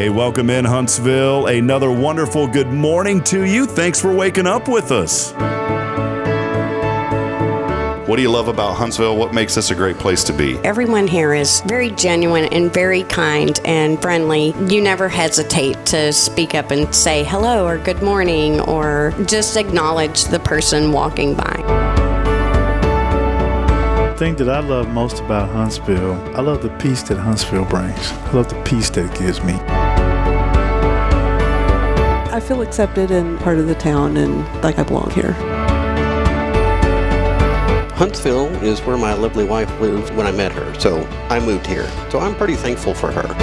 Hey, welcome in Huntsville. Another wonderful good morning to you. Thanks for waking up with us. What do you love about Huntsville? What makes this a great place to be? Everyone here is very genuine and very kind and friendly. You never hesitate to speak up and say hello or good morning or just acknowledge the person walking by. The thing that I love most about Huntsville, I love the peace that Huntsville brings. I love the peace that it gives me. I feel accepted and part of the town and like I belong here. Huntsville is where my lovely wife lived when I met her, so I moved here. So I'm pretty thankful for her.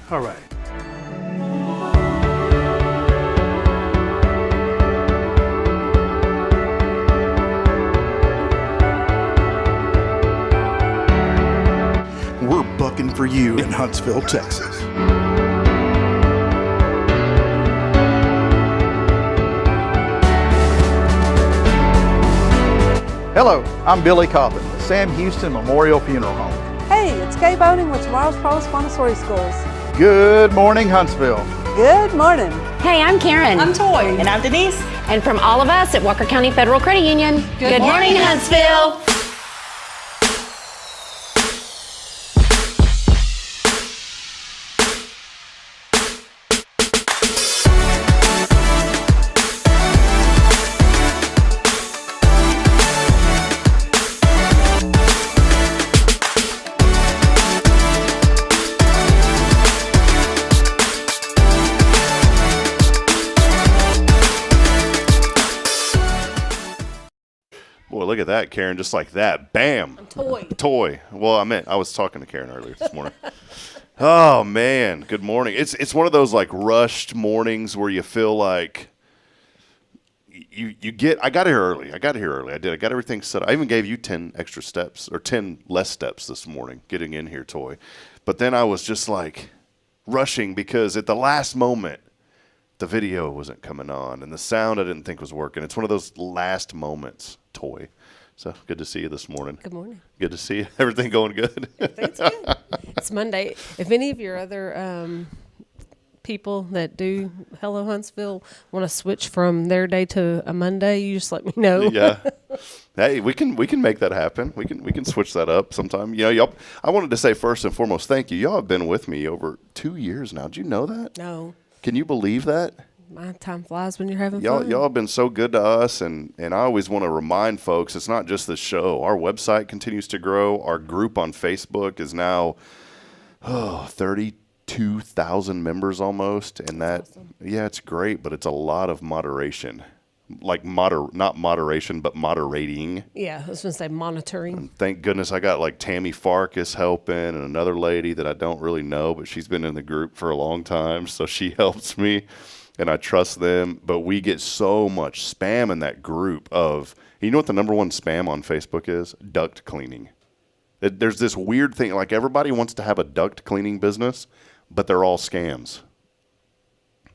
All right. We're bucking for you in Huntsville, Texas. Hello, I'm Billy Coppin, the Sam Houston Memorial Funeral Home. Hey, it's Kay Boning with Tomorrow's Promise Montessori Schools. Good morning, Huntsville. Good morning. Hey, I'm Karen. I'm Toy. And I'm Denise. And from all of us at Walker County Federal Credit Union, good morning, Huntsville. Boy, look at that, Karen, just like that. Bam. Toy. Well, I was talking to Karen earlier this morning. Oh, man. Good morning. It's one of those like rushed mornings where you feel like I got here early. I got everything set up. I even gave you 10 extra steps or 10 less steps this morning getting in here, Toy. But then I was just like rushing because at the last moment, the video wasn't coming on and the sound I didn't think was working. It's one of those last moments, Toy. So good to see you this morning. Good morning. Good to see you. Everything going good? Everything's good. It's Monday. If any of your other people that do Hello Huntsville want to switch from their day to a Monday, you just let me know. Yeah. Hey, we can make that happen. We can switch that up sometime. You know, y'all, I wanted to say first and foremost, thank you. Y'all have been with me over 2 years now. Did you know that? No. Can you believe that? My time flies when you're having fun. Y'all have been so good to us, and I always want to remind folks, it's not just the show. Our website continues to grow. Our group on Facebook is now 32,000 members almost, and That's awesome. Yeah, it's great, but it's a lot of moderation. Like not moderation, but moderating. Yeah, I was going to say monitoring. And thank goodness I got like Tammy Farkas helping and another lady that I don't really know, but she's been in the group for a long time, so she helps me, and I trust them. But we get so much spam in that group of, you know what the number one spam on Facebook is? Duct cleaning. There's this weird thing, like everybody wants to have a duct cleaning business, but they're all scams.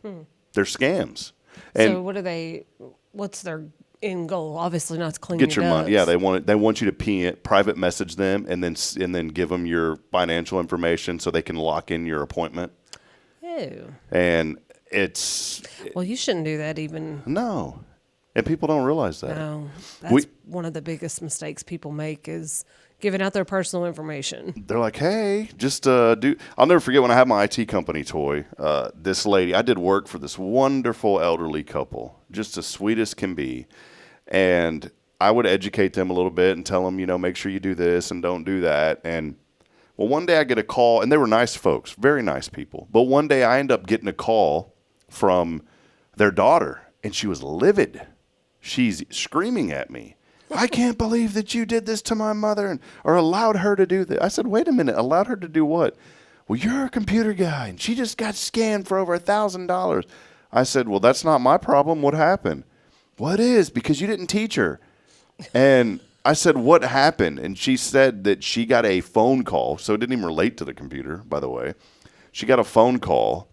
They're scams. And So what's their end goal? Obviously not to clean get your ducts. money. Yeah, they want you to private message them and then give them your financial information so they can lock in your appointment. Ew. And it's Well, you shouldn't do that even. no. And people don't realize that. No. That's one of the biggest mistakes people make is giving out their personal information. They're like, hey, just do. I'll never forget when I had my IT company, Toy. This lady, I did work for this wonderful elderly couple, just as sweet as can be. And I would educate them a little bit and tell them, make sure you do this and don't do that. And well, one day I get a call, and they were nice folks, very nice people. But one day I end up getting a call from their daughter, and she was livid. She's screaming at me. I can't believe that you did this to my mother or allowed her to do that. I said, wait a minute, allowed her to do what? Well, you're a computer guy, and she just got scammed for over $1,000. I said, well, that's not my problem. What happened? Well, it is, because you didn't teach her. And I said, what happened? And she said that she got a phone call. So it didn't even relate to the computer, by the way. She got a phone call,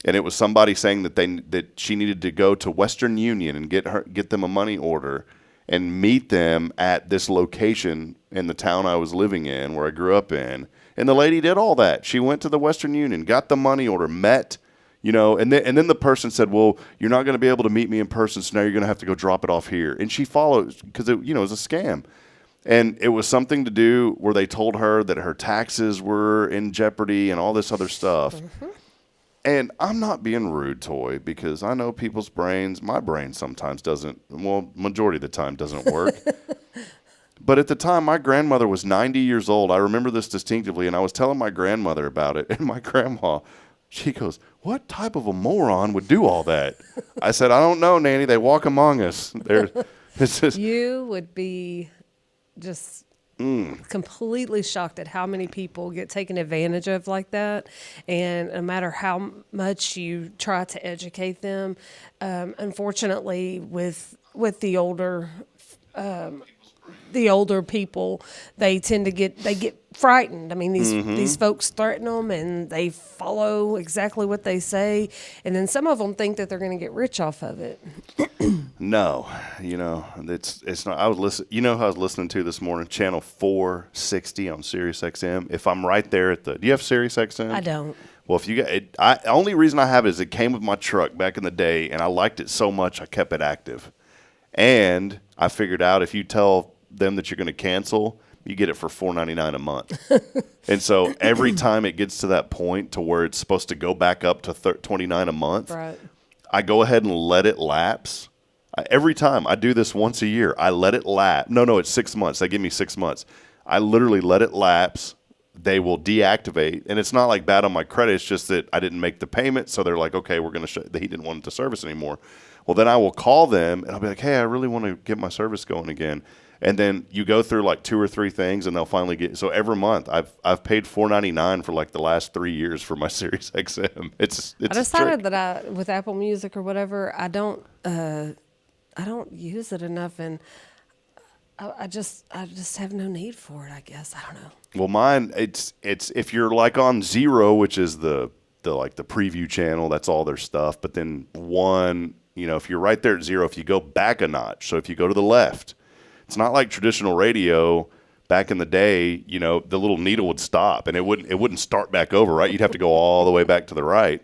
and it was somebody saying that she needed to go to Western Union and get them a money order and meet them at this location in the town I was living in, where I grew up in. And the lady did all that. She went to the Western Union, got the money order, met, and then the person said, well, you're not going to be able to meet me in person, so now you're going to have to go drop it off here. And she followed, because it was a scam. And it was something to do where they told her that her taxes were in jeopardy and all this other stuff. Mm-hmm. And I'm not being rude, Toy, because I know people's brains, my brain sometimes doesn't, well, majority of the time doesn't work. But at the time, my grandmother was 90 years old. I remember this distinctively, and I was telling my grandmother about it. And my grandma, she goes, what type of a moron would do all that? I said, I don't know, Nanny. They walk among us. You would be just completely shocked at how many people get taken advantage of like that. And no matter how much you try to educate them, unfortunately, with the older people, they tend to get frightened. I mean, these folks threaten them, and they follow exactly what they say, and then some of them think that they're going to get rich off of it. No, it's not. I was listening. You know who I was listening to this morning? Channel 460 on Sirius XM. If I'm right there at do you have Sirius XM? I don't. Well, if you got it, only reason I have it is it came with my truck back in the day, and I liked it so much I kept it active. And I figured out if you tell them that you're going to cancel, you get it for $4.99 a month. And so every time it gets to that point to where it's supposed to go back up to $29 a month, right, I go ahead and let it lapse. Every time I do this once a year, I let it lapse. No, it's 6 months. They give me 6 months. I literally let it lapse. They will deactivate, and it's not like bad on my credit. It's just that I didn't make the payment, so they're like, okay, we're going to he didn't want it to service anymore. Well, then I will call them, and I'll be like, hey, I really want to get my service going again. And then you go through like 2 or 3 things, and they'll finally get. So every month, I've paid $4.99 for like the last 3 years for my Sirius XM. It's I decided that with Apple Music or whatever, I don't use it enough, and I just have no need for it. I guess I don't know. Well, mine it's if you're like on Zero, which is the preview channel, that's all their stuff. But then one, if you're right there at Zero, if you go back a notch, so if you go to the left. It's not like traditional radio back in the day, the little needle would stop and it wouldn't start back over, right? You'd have to go all the way back to the right.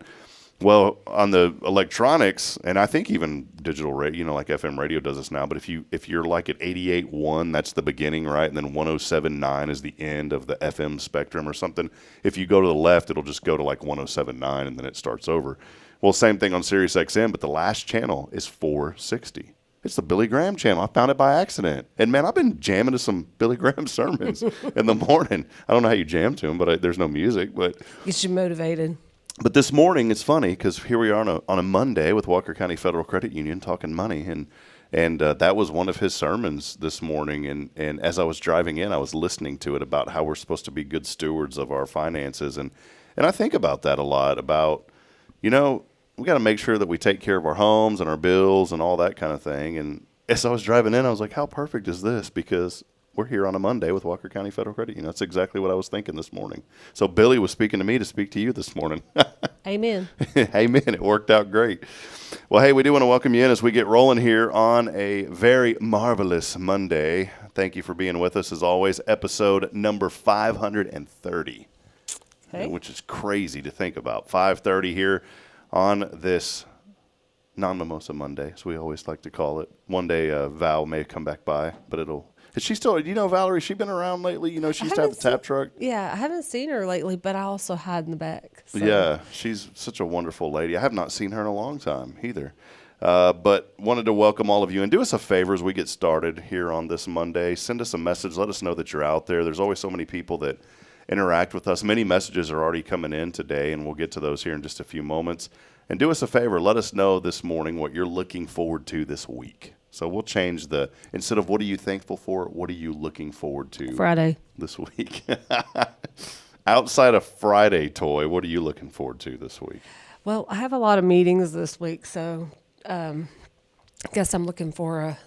Well, on the electronics, and I think even digital radio, like FM radio does this now, but if you're like at 88.1, that's the beginning, right? And then 107.9 is the end of the FM spectrum or something. If you go to the left, it'll just go to like 107.9 and then it starts over. Well, same thing on Sirius XM, but the last channel is 460. It's the Billy Graham channel. I found it by accident. And, man, I've been jamming to some Billy Graham sermons in the morning. I don't know how you jam to them, but there's no music. But gets you motivated. But this morning, it's funny because here we are on a Monday with Walker County Federal Credit Union talking money. And that was one of his sermons this morning. And as I was driving in, I was listening to it about how we're supposed to be good stewards of our finances. And I think about that a lot, about, we got to make sure that we take care of our homes and our bills and all that kind of thing. And as I was driving in, I was like, how perfect is this? Because we're here on a Monday with Walker County Federal Credit Union. That's exactly what I was thinking this morning. So Billy was speaking to me to speak to you this morning. Amen. Amen. It worked out great. Well, hey, we do want to welcome you in as we get rolling here on a very marvelous Monday. Thank you for being with us, as always. Episode number 530, which is crazy to think about. 530 here on this non-mimosa Monday, as we always like to call it. One day Val may come back by, but is she still, Valerie, she been around lately? She used to have the tap truck. Yeah, I haven't seen her lately, but I also hide in the back. So. Yeah, she's such a wonderful lady. I have not seen her in a long time either. But wanted to welcome all of you, and do us a favor as we get started here on this Monday. Send us a message. Let us know that you're out there. There's always so many people that interact with us. Many messages are already coming in today, and we'll get to those here in just a few moments. And do us a favor, let us know this morning what you're looking forward to this week. So we'll change instead of what are you thankful for, what are you looking forward to Friday this week? Outside of Friday, Toy, what are you looking forward to this week? Well, I have a lot of meetings this week, so I guess I'm looking for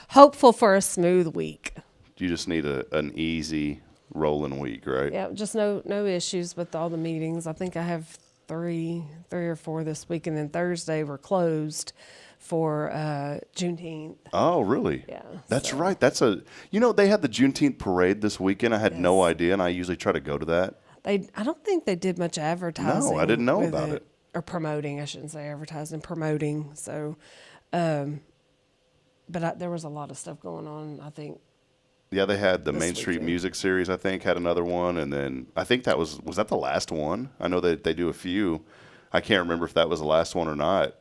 hopeful for a smooth week. You just need an easy rolling week, right? Yeah, just no issues with all the meetings. I think I have three or four this week, and then Thursday we're closed for Juneteenth. Oh, really? Yeah. That's right. They had the Juneteenth parade this weekend. I had no idea, and I usually try to go to that. I don't think they did much advertising. No, I didn't know with about it. Or promoting, I shouldn't say advertising, promoting. So, but there was a lot of stuff going on, I think. Yeah, they had the This Main Street weekend. Music Series, I think, had another one. And then I think was that the last one? I know that they do a few. I can't remember if that was the last one or not.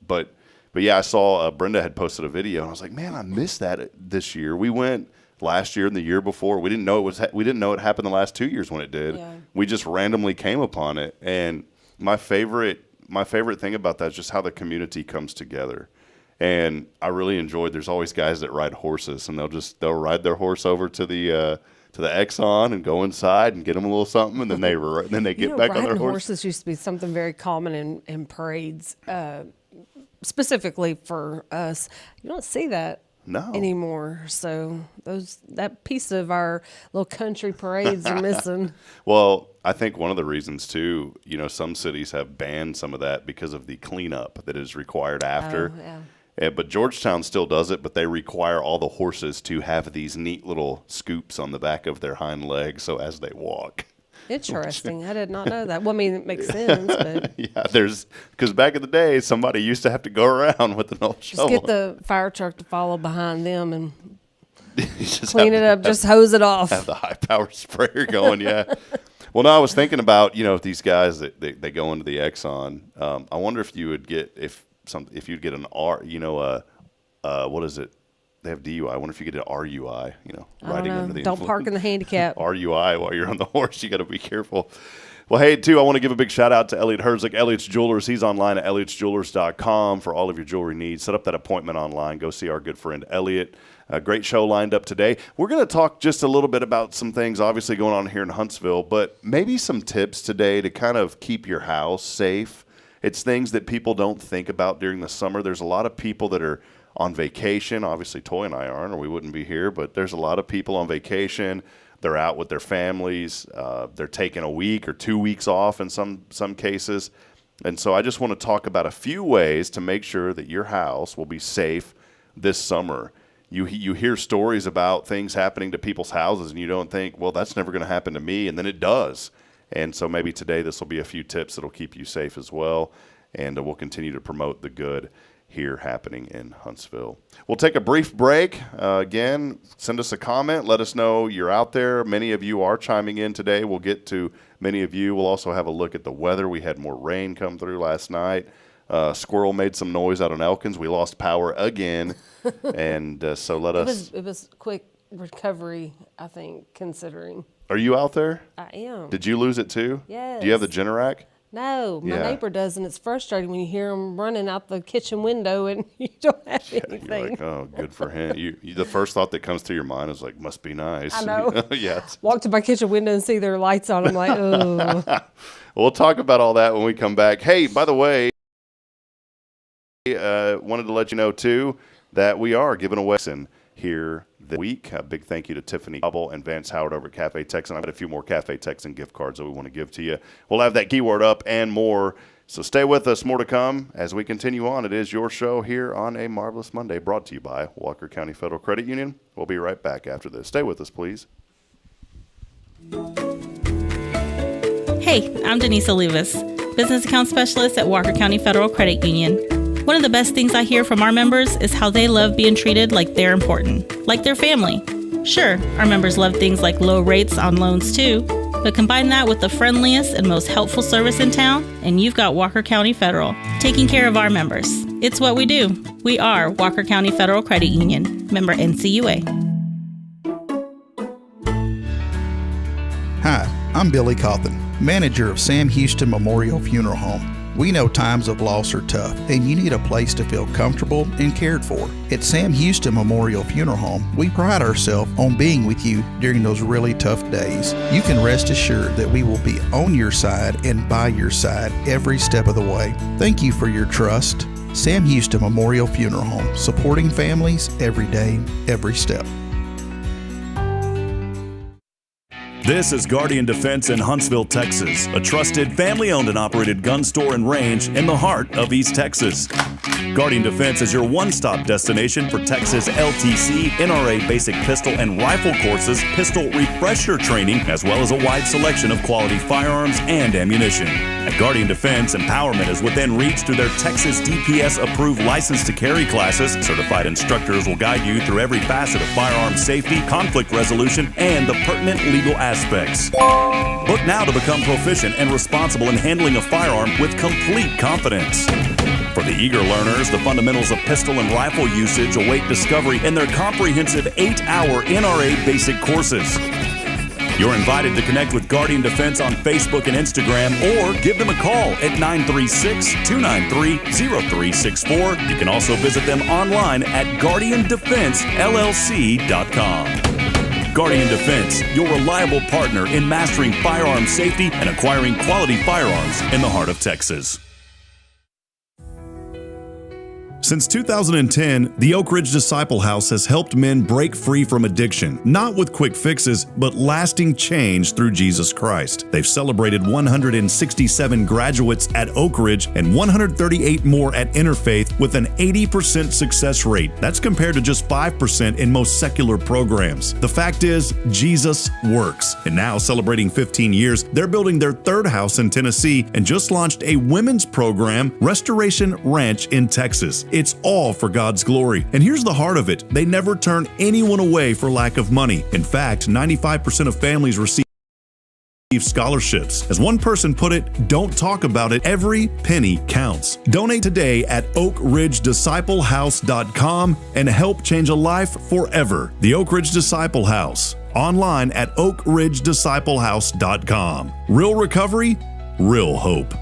But yeah, I saw Brenda had posted a video, and I was like, man, I missed that this year. We went last year and the year before. We didn't know it happened the last 2 years when it did. Yeah. We just randomly came upon it. And my favorite thing about that is just how the community comes together. And I really enjoyed. There's always guys that ride horses, and they'll ride their horse over to the Exxon and go inside and get them a little something, and then they get back on their riding horse. horses used to be something very common in parades, specifically for us. You don't see that anymore. So that piece of our little country parades are missing. Well, I think one of the reasons too, some cities have banned some of that because of the cleanup that is required after. Oh, yeah. But Georgetown still does it, but they require all the horses to have these neat little scoops on the back of their hind legs so as they walk. Interesting. I did not know that. Well, I mean, it makes sense, but Yeah, because back in the day, somebody used to have to go around with an old shovel. just get the fire truck to follow behind them and Just clean it up, just hose it off. Have the high-powered sprayer going, yeah. Well, no, I was thinking about, these guys that they go into the Exxon. I wonder if you would get if you'd get an R, what is it? They have DUI. I wonder if you get an RUI, riding under the Don't influence. park in the handicap. RUI while you're on the horse. You got to be careful. Well, hey, too, I want to give a big shout out to Elliot Herzig, Elliot's Jewelers. He's online at elliotsjewelers.com for all of your jewelry needs. Set up that appointment online. Go see our good friend Elliot. A great show lined up today. We're going to talk just a little bit about some things obviously going on here in Huntsville, but maybe some tips today to kind of keep your house safe. It's things that people don't think about during the summer. There's a lot of people that are on vacation. Obviously, Toy and I aren't, or we wouldn't be here, but there's a lot of people on vacation. They're out with their families. They're taking a week or 2 weeks off in some cases. And so I just want to talk about a few ways to make sure that your house will be safe this summer. You hear stories about things happening to people's houses, and you don't think, well, that's never going to happen to me, and then it does. And so maybe today this will be a few tips that will keep you safe as well, and we'll continue to promote the good here happening in Huntsville. We'll take a brief break. Again, send us a comment. Let us know you're out there. Many of you are chiming in today. We'll get to many of you. We'll also have a look at the weather. We had more rain come through last night. Squirrel made some noise out on Elkins. We lost power again. And so let us... It was quick recovery, I think, considering. Are you out there? I am. Did you lose it too? Yes. Do you have the Generac? No, my Yeah. neighbor does, and it's frustrating when you hear him running out the kitchen window and you don't have anything. You're like, oh, good for him. You the first thought that comes to your mind is like, must be nice. I know. Yeah. Walk to my kitchen window and see their lights on. I'm like, oh. We'll talk about all that when we come back. Hey, by the way, wanted to let you know too that we are giving away here this week. A big thank you to Tiffany Hubble and Vance Howard over at Cafe Texan. I've got a few more Cafe Texan gift cards that we want to give to you. We'll have that keyword up and more. So stay with us. More to come as we continue on. It is your show here on a Marvelous Monday, brought to you by Walker County Federal Credit Union. We'll be right back after this. Stay with us, please. Hey, I'm Denise Olivas, Business Account Specialist at Walker County Federal Credit Union. One of the best things I hear from our members is how they love being treated like they're important, like their family. Sure, our members love things like low rates on loans too, but combine that with the friendliest and most helpful service in town, and you've got Walker County Federal, taking care of our members. It's what we do. We are Walker County Federal Credit Union, member NCUA. Hi, I'm Billy Cawthon, manager of Sam Houston Memorial Funeral Home. We know times of loss are tough, and you need a place to feel comfortable and cared for. At Sam Houston Memorial Funeral Home, we pride ourselves on being with you during those really tough days. You can rest assured that we will be on your side and by your side every step of the way. Thank you for your trust. Sam Houston Memorial Funeral Home, supporting families every day, every step. This is Guardian Defense in Huntsville, Texas, a trusted family-owned and operated gun store and range in the heart of East Texas. Guardian Defense is your one-stop destination for Texas LTC, NRA basic pistol and rifle courses, pistol refresher training, as well as a wide selection of quality firearms and ammunition. At Guardian Defense, empowerment is within reach through their Texas DPS-approved license to carry classes. Certified instructors will guide you through every facet of firearm safety, conflict resolution, and the pertinent legal aspects. Book now to become proficient and responsible in handling a firearm with complete confidence. For the eager learners, the fundamentals of pistol and rifle usage await discovery in their comprehensive 8-hour NRA basic courses. You're invited to connect with Guardian Defense on Facebook and Instagram, or give them a call at 936-293-0364. You can also visit them online at guardiandefensellc.com. Guardian Defense, your reliable partner in mastering firearm safety and acquiring quality firearms in the heart of Texas. Since 2010, the Oak Ridge Disciple House has helped men break free from addiction, not with quick fixes, but lasting change through Jesus Christ. They've celebrated 167 graduates at Oak Ridge and 138 more at Interfaith with an 80% success rate. That's compared to just 5% in most secular programs. The fact is, Jesus works. And now, celebrating 15 years, they're building their third house in Tennessee and just launched a women's program, Restoration Ranch in Texas. It's all for God's glory. And here's the heart of it. They never turn anyone away for lack of money. In fact, 95% of families receive scholarships. As one person put it, don't talk about it. Every penny counts. Donate today at oakridgedisciplehouse.com and help change a life forever. The Oak Ridge Disciple House. Online at oakridgedisciplehouse.com. Real recovery, real hope.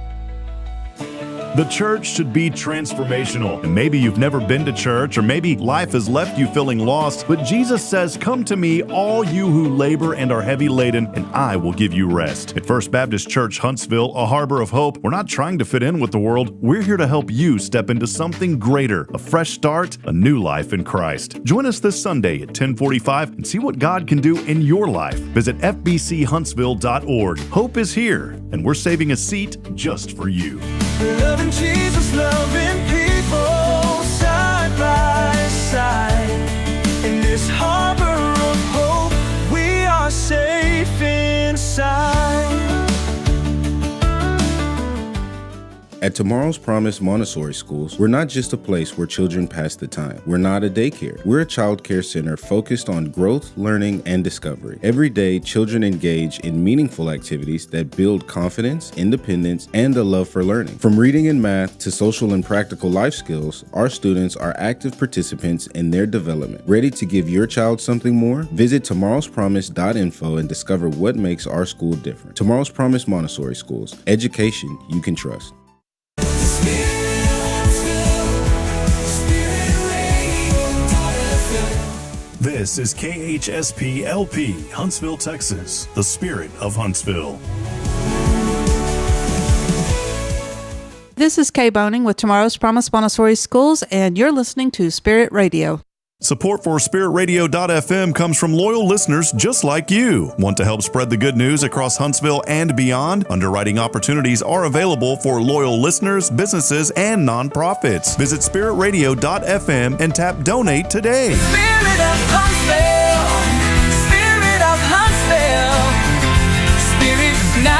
The church should be transformational. And maybe you've never been to church, or maybe life has left you feeling lost, but Jesus says, "Come to me, all you who labor and are heavy laden, and I will give you rest." At First Baptist Church, Huntsville, a harbor of hope, we're not trying to fit in with the world. We're here to help you step into something greater, a fresh start, a new life in Christ. Join us this Sunday at 10:45 and see what God can do in your life. Visit fbchuntsville.org. Hope is here, and we're saving a seat just for you. Loving Jesus, loving people side by side. In this harbor of hope, we are safe inside. At Tomorrow's Promise Montessori Schools, we're not just a place where children pass the time. We're not a daycare. We're a child care center focused on growth, learning, and discovery. Every day, children engage in meaningful activities that build confidence, independence, and a love for learning. From reading and math to social and practical life skills, our students are active participants in their development. Ready to give your child something more? Visit tomorrowspromise.info and discover what makes our school different. Tomorrow's Promise Montessori Schools. Education you can trust. This is KHSP-LP, Huntsville, Texas, the spirit of Huntsville. This is Kay Boning with Tomorrow's Promise Montessori Schools, and you're listening to Spirit Radio. Support for SpiritRadio.fm comes from loyal listeners just like you. Want to help spread the good news across Huntsville and beyond? Underwriting opportunities are available for loyal listeners, businesses, and nonprofits. Visit SpiritRadio.fm and tap Donate today. Spirit of Huntsville, Spirit of Huntsville, Spirit 94.3.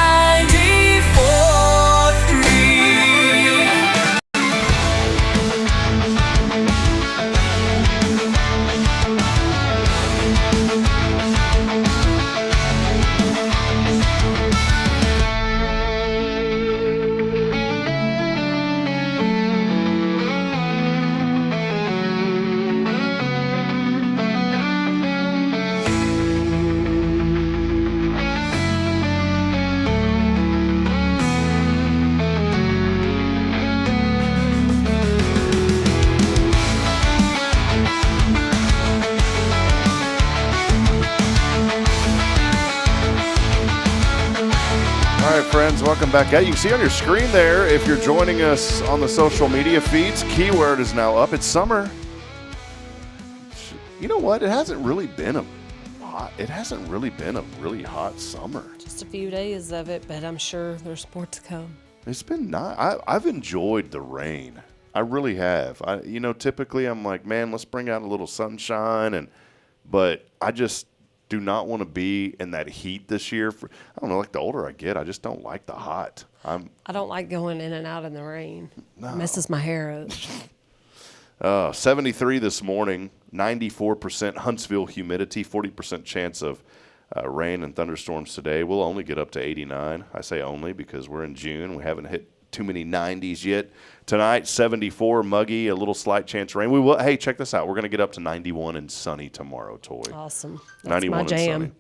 All right, friends, welcome back. You can see on your screen there, if you're joining us on the social media feeds, keyword is now up. It's summer. You know what? It hasn't really been a really hot summer. Just a few days of it, but I'm sure there's more to come. It's been nice. I've enjoyed the rain. I really have. Typically I'm like, man, let's bring out a little sunshine, but I just do not want to be in that heat this year. I don't know, like the older I get, I just don't like the hot. I don't like going in and out in the rain. No. It messes my hair up. 73 this morning, 94% Huntsville humidity, 40% chance of rain and thunderstorms today. We'll only get up to 89. I say only because we're in June. We haven't hit too many 90s yet. Tonight, 74, muggy, a little slight chance of rain. We will. Hey, check this out. We're going to get up to 91 and sunny tomorrow, Toy. Awesome. That's 91 my jam. and sunny.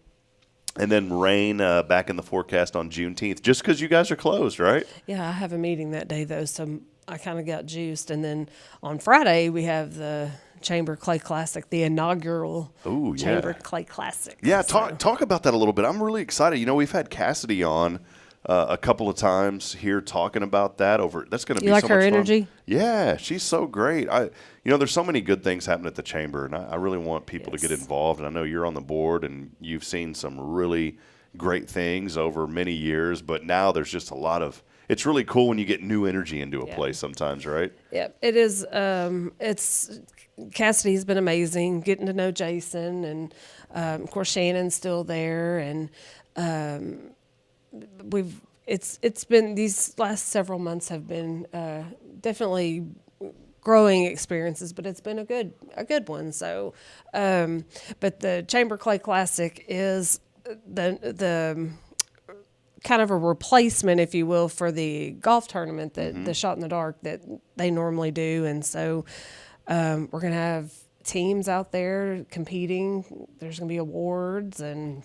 And then rain back in the forecast on Juneteenth, just because you guys are closed, right? Yeah, I have a meeting that day, though, so I kind of got juiced. And then on Friday, we have the Chamber Clay Classic, the inaugural Chamber Clay Classic. Yeah, talk about that a little bit. I'm really excited. We've had Cassidy on a couple of times here talking about that. That's going to be so much fun. You like her energy? Yeah, she's so great. There's so many good things happening at the Chamber, and I really want people to get involved. And I know you're on the board, and you've seen some really great things over many years, but now there's just a lot of – it's really cool when you get new energy into a place sometimes, right? Yeah, it is. Cassidy's been amazing, getting to know Jason, and of course Shannon's still there, and it's been, these last several months have been definitely growing experiences, but it's been a good one. So, but the Chamber Clay Classic is the kind of a replacement, if you will, for the golf tournament that the Shot in the Dark that they normally do. And so we're going to have teams out there competing. There's going to be awards and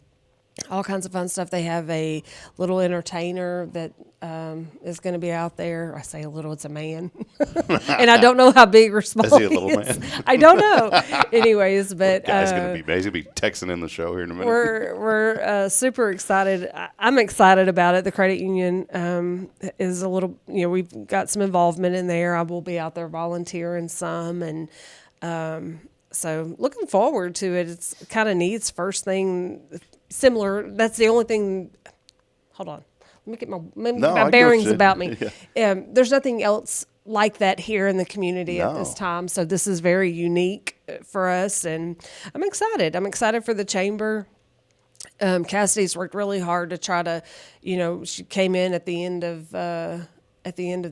all kinds of fun stuff. They have a little entertainer that is going to be out there. I say a little, it's a man. And I don't know how big or small is he a little man? I don't know. Anyways, but he's going to be texting in the show here in a minute. We're super excited. I'm excited about it. The credit union is a little, we've got some involvement in there. I will be out there volunteering some, and so looking forward to it. It's kind of neat. It's first thing similar. That's the only thing. Hold on. Let me get my bearings about me. Yeah. There's nothing else like that here in the community at this time. So this is very unique for us, and I'm excited. I'm excited for the Chamber. Cassidy's worked really hard to try to, she came in at the end of the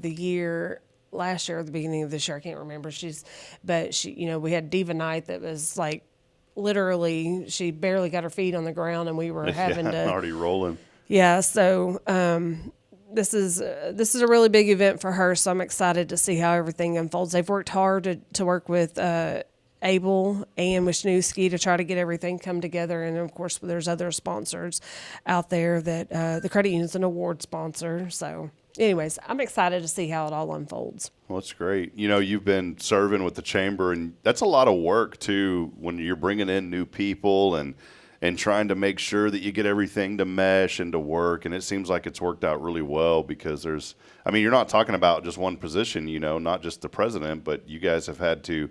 year last year or the beginning of this year. I can't remember. We had Diva Night that was like literally she barely got her feet on the ground, and we were having to already rolling. Yeah, so this is a really big event for her, so I'm excited to see how everything unfolds. They've worked hard to work with Abel and Wisniewski to try to get everything come together, and of course there's other sponsors out there that the credit union is an award sponsor. So anyways, I'm excited to see how it all unfolds. Well, that's great. You've been serving with the Chamber, and that's a lot of work too when you're bringing in new people and trying to make sure that you get everything to mesh and to work. And it seems like it's worked out really well because you're not talking about just one position, not just the president, but you guys have had to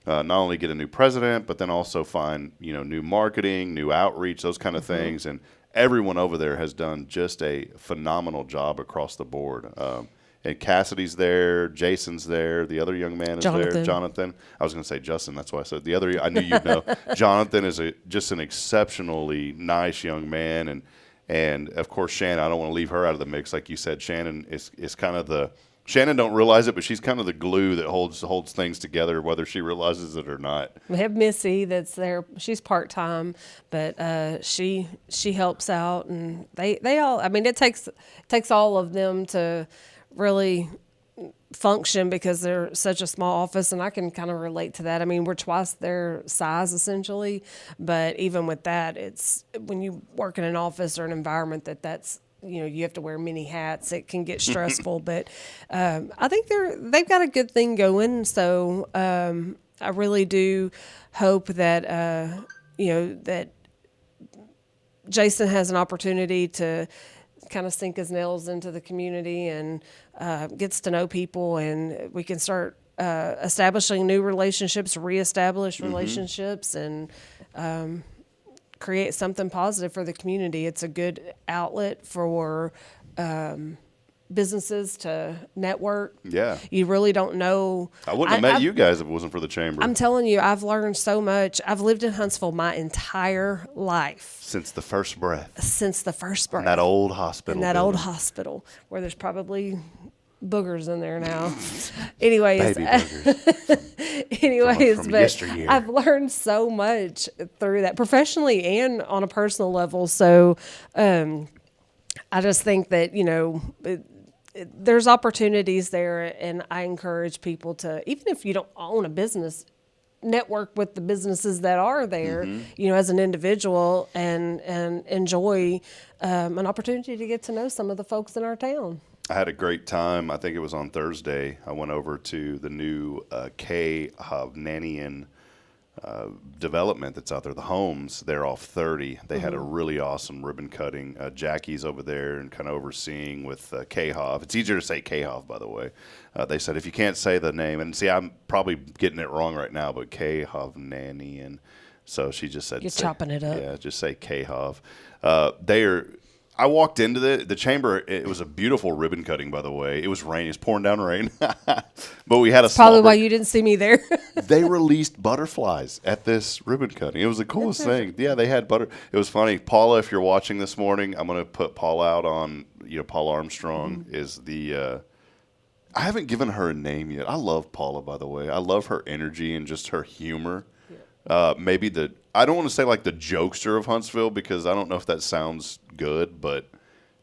not only get a new president, but then also find, new marketing, new outreach, those kind of things. And everyone over there has done just a phenomenal job across the board. And Cassidy's there, Jason's there, the other young man is there, Jonathan. I was going to say Justin, that's why I said the other. I knew you'd know. Jonathan is just an exceptionally nice young man, and of course Shannon. I don't want to leave her out of the mix, like you said. Shannon is kind of Shannon don't realize it, but she's kind of the glue that holds things together, whether she realizes it or not. We have Missy that's there. She's part-time, but she helps out, and they all. It takes all of them to really function because they're such a small office, and I can kind of relate to that. We're twice their size essentially, but even with that, it's when you work in an office or an environment that's you have to wear many hats, it can get stressful. But I think they've got a good thing going. So I really do hope that that Jason has an opportunity to kind of sink his nails into the community and gets to know people, and we can start establishing new relationships, reestablish relationships, and create something positive for the community. It's a good outlet for businesses to network. Yeah. You really don't know. I wouldn't have met you guys if it wasn't for the chamber. I'm telling you, I've learned so much. I've lived in Huntsville my entire life. Since the first breath. Since the first breath. In that old hospital. In that old hospital where there's probably boogers in there now. Anyways, Baby boogers. From but yesteryear. I've learned so much through that professionally and on a personal level. So I just think that, there's opportunities there, and I encourage people to, even if you don't own a business, network with the businesses that are there, as an individual, and enjoy an opportunity to get to know some of the folks in our town. I had a great time. I think it was on Thursday. I went over to the new K Hovnanian development that's out there, the homes. They're off 30. They had a really awesome ribbon cutting. Jackie's over there and kind of overseeing with K-Hov. It's easier to say K-Hov, by the way. They said if you can't say the name, and see, I'm probably getting it wrong right now, but K Hovnanian. So she just said, you're chopping it up. Yeah, just say K-Hov. I walked into the chamber. It was a beautiful ribbon cutting, by the way. It was raining. It was pouring down rain. But we had a probably why you didn't see me there. They released butterflies at this ribbon cutting. It was the coolest thing. Yeah, they had butter. It was funny. Paula, if you're watching this morning, I'm going to put Paula out on, Paula Armstrong is the I haven't given her a name yet. I love Paula, by the way. I love her energy and just her humor. Maybe I don't want to say like the jokester of Huntsville, because I don't know if that sounds good, but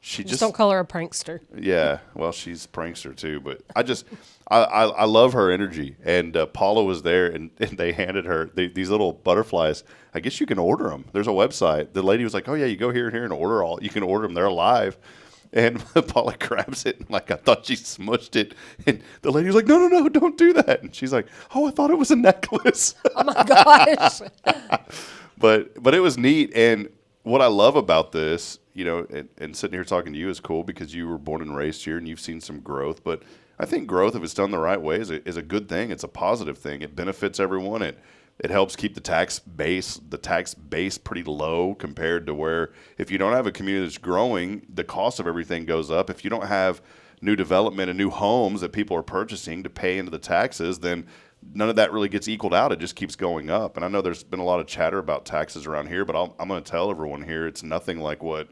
she just don't call her a prankster. Yeah, well, she's a prankster too, but I love her energy. And Paula was there, and they handed her these little butterflies. I guess you can order them. There's a website. The lady was like, "Oh yeah, you go here and here and order all. You can order them. They're alive." And Paula grabs it, and like I thought she smushed it. And the lady was like, no, don't do that. And she's like, oh, I thought it was a necklace. Oh, my gosh. But it was neat. And what I love about this, and sitting here talking to you is cool, because you were born and raised here and you've seen some growth. But I think growth, if it's done the right way, is a good thing. It's a positive thing. It benefits everyone. It helps keep the tax base pretty low compared to where, if you don't have a community that's growing, the cost of everything goes up. If you don't have new development and new homes that people are purchasing to pay into the taxes, then none of that really gets equaled out. It just keeps going up. And I know there's been a lot of chatter about taxes around here, but I'm going to tell everyone here, it's nothing like what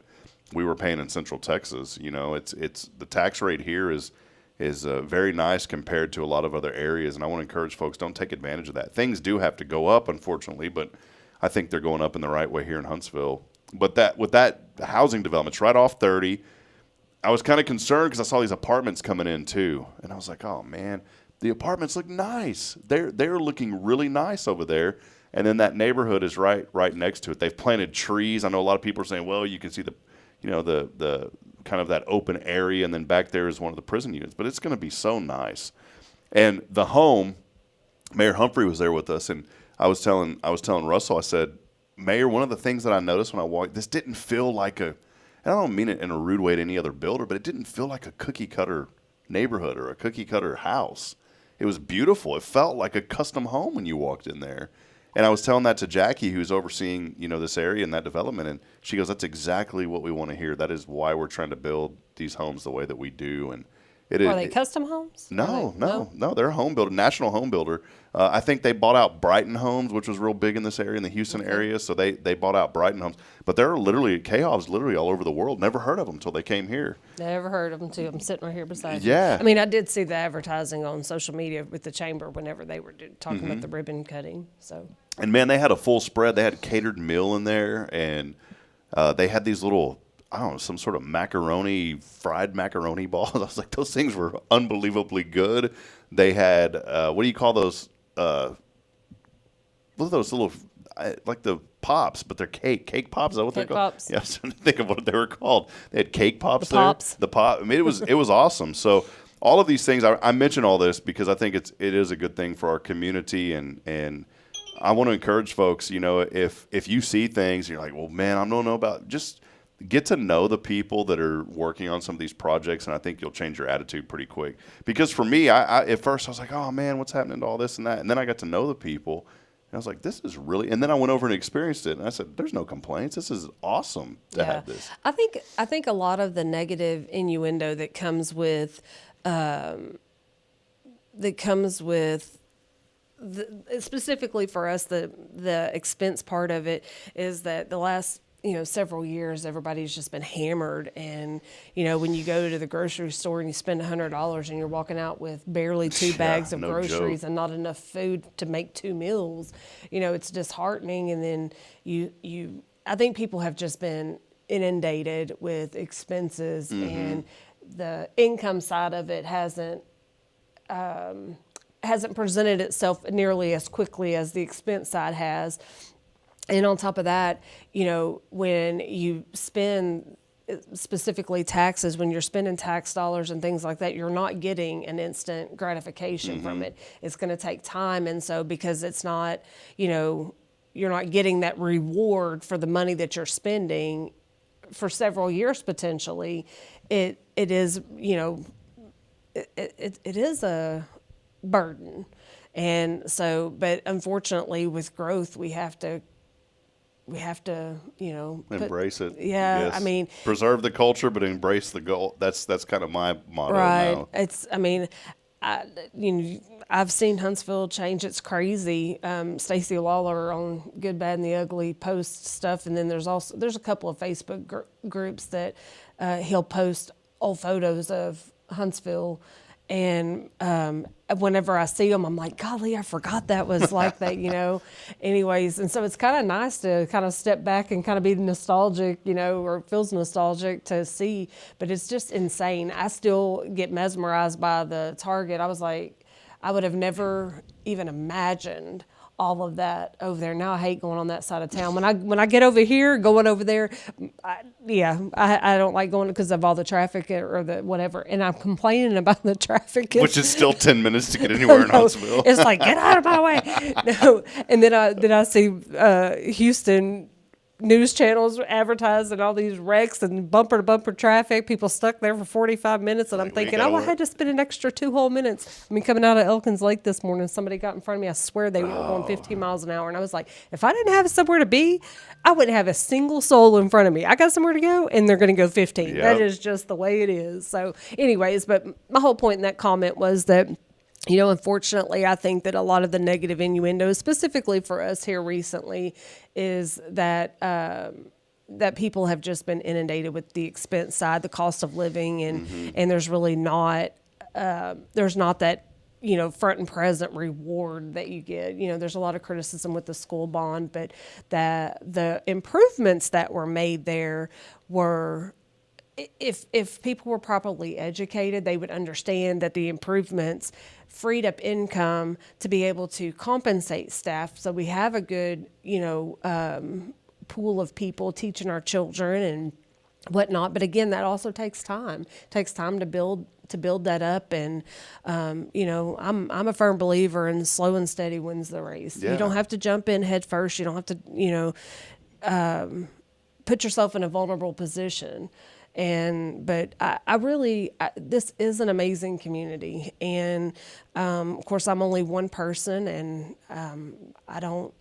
we were paying in Central Texas. It's the tax rate here is very nice compared to a lot of other areas, and I want to encourage folks, don't take advantage of that. Things do have to go up, unfortunately, but I think they're going up in the right way here in Huntsville. But with that housing development's right off 30, I was kind of concerned because I saw these apartments coming in too, and I was like, oh man, the apartments look nice. They're looking really nice over there, and then that neighborhood is right next to it. They've planted trees. I know a lot of people are saying, well, you can see the kind of that open area, and then back there is one of the prison units. But it's going to be so nice. And the home, Mayor Humphrey was there with us, and I was telling Russell, I said, Mayor, one of the things that I noticed when I walked, this didn't feel like and I don't mean it in a rude way to any other builder, but it didn't feel like a cookie cutter neighborhood or a cookie cutter house. It was beautiful. It felt like a custom home when you walked in there. And I was telling that to Jackie, who's overseeing, this area and that development, and she goes, "That's exactly what we want to hear. That is why we're trying to build these homes the way that we do." And are they custom homes? No. They're a home builder, national home builder. I think they bought out Brighton Homes, which was real big in this area, in the Houston area. So they bought out Brighton Homes, but they're literally K-Hov's literally all over the world. Never heard of them until they came here. Never heard of them too. I'm sitting right here beside you. I mean, I did see the advertising on social media with the chamber whenever they were talking about the ribbon cutting. So. And man, they had a full spread. They had a catered meal in there, and they had these little, I don't know, some sort of fried macaroni balls. I was like, those things were unbelievably good. They had, what do you call those? What are those little, like the pops, but they're cake pops? Is that what they're called? Pops. Yeah, I was trying to think of what they were called. They had cake pops the Pops. The pop. I mean, it was awesome. So all of these things, I mention all this because I think it is a good thing for our community, and I want to encourage folks, if you see things, you're like, well, man, I don't know about, just get to know the people that are working on some of these projects, and I think you'll change your attitude pretty quick. Because for me, I at first I was like, oh man, what's happening to all this and that? And then I got to know the people, and I was like, this is really. And then I went over and experienced it, and I said, there's no complaints. This is awesome to have this. I think a lot of the negative innuendo that comes with specifically for us, the expense part of it is that the last several years, everybody's just been hammered. And, when you go to the grocery store and you spend $100 and you're walking out with barely 2 bags of groceries and not enough food to make 2 meals, it's disheartening. And then I think people have just been inundated with expenses, and the income side of it hasn't presented itself nearly as quickly as the expense side has. And on top of that, when you spend specifically taxes, when you're spending tax dollars and things like that, you're not getting an instant gratification from it. It's going to take time. And so because it's not, you're not getting that reward for the money that you're spending for several years potentially, it is, it is a burden. And so, but unfortunately with growth, we have to, embrace it. Yeah. Yes. I mean, preserve the culture, but embrace the goal. That's kind of my motto now. It's, I've seen Huntsville change. It's crazy. Stacy Lawler on Good, Bad, and the Ugly posts stuff. And then there's a couple of Facebook groups that he'll post old photos of Huntsville. And whenever I see them, I'm like, golly, I forgot that was like that, anyways. And so it's kind of nice to kind of step back and kind of be nostalgic, or it feels nostalgic to see, but it's just insane. I still get mesmerized by the Target. I was like, I would have never even imagined all of that over there. Now I hate going on that side of town. When I get over here, going over there, I don't like going because of all the traffic or the whatever. And I'm complaining about the traffic, which is still 10 minutes to get anywhere in Huntsville. It's like, get out of my way. No, and then I see Houston news channels advertising all these wrecks and bumper to bumper traffic, people stuck there for 45 minutes. And I'm thinking, I had to spend an extra 2 whole minutes. Coming out of Elkins Lake this morning, somebody got in front of me. I swear they were going 15 miles an hour. And I was like, if I didn't have somewhere to be, I wouldn't have a single soul in front of me. I got somewhere to go and they're going to go 15. Yep. That is just the way it is. So anyways, but my whole point in that comment was that, unfortunately, I think that a lot of the negative innuendo, specifically for us here recently, is that that people have just been inundated with the expense side, the cost of living, and there's really not that front and present reward that you get. There's a lot of criticism with the school bond, but the improvements that were made there were. If people were properly educated, they would understand that the improvements freed up income to be able to compensate staff. So we have a good, pool of people teaching our children and whatnot. But again, that also takes time. It takes time to build that up. And, I'm a firm believer in slow and steady wins the race. Yeah. You don't have to jump in head first. You don't have to, put yourself in a vulnerable position. But I really, this is an amazing community. And, of course, I'm only one person, and I don't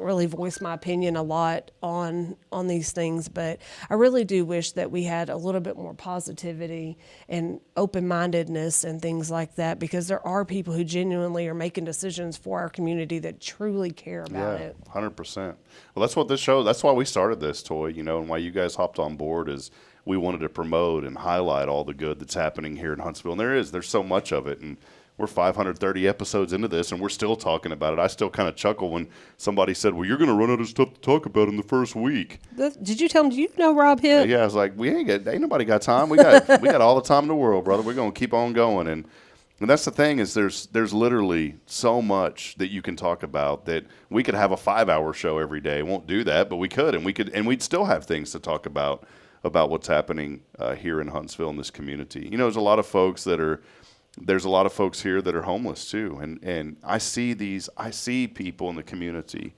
really voice my opinion a lot on these things, but I really do wish that we had a little bit more positivity and open-mindedness and things like that, because there are people who genuinely are making decisions for our community that truly care about it. 100%. Well, that's what this show, that's why we started this, Toy, and why you guys hopped on board is we wanted to promote and highlight all the good that's happening here in Huntsville. And there's so much of it. And we're 530 episodes into this, and we're still talking about it. I still kind of chuckle when somebody said, well, you're going to run out of stuff to talk about in the first week. Did you tell them, do you know Rob Hitt? Yeah, I was like, ain't nobody got time. We got all the time in the world, brother. We're going to keep on going. And that's the thing is there's literally so much that you can talk about that we could have a 5-hour show every day. Won't do that, but we could, and we'd still have things to talk about what's happening here in Huntsville in this community. There's a lot of folks here that are homeless too, and I see people in the community,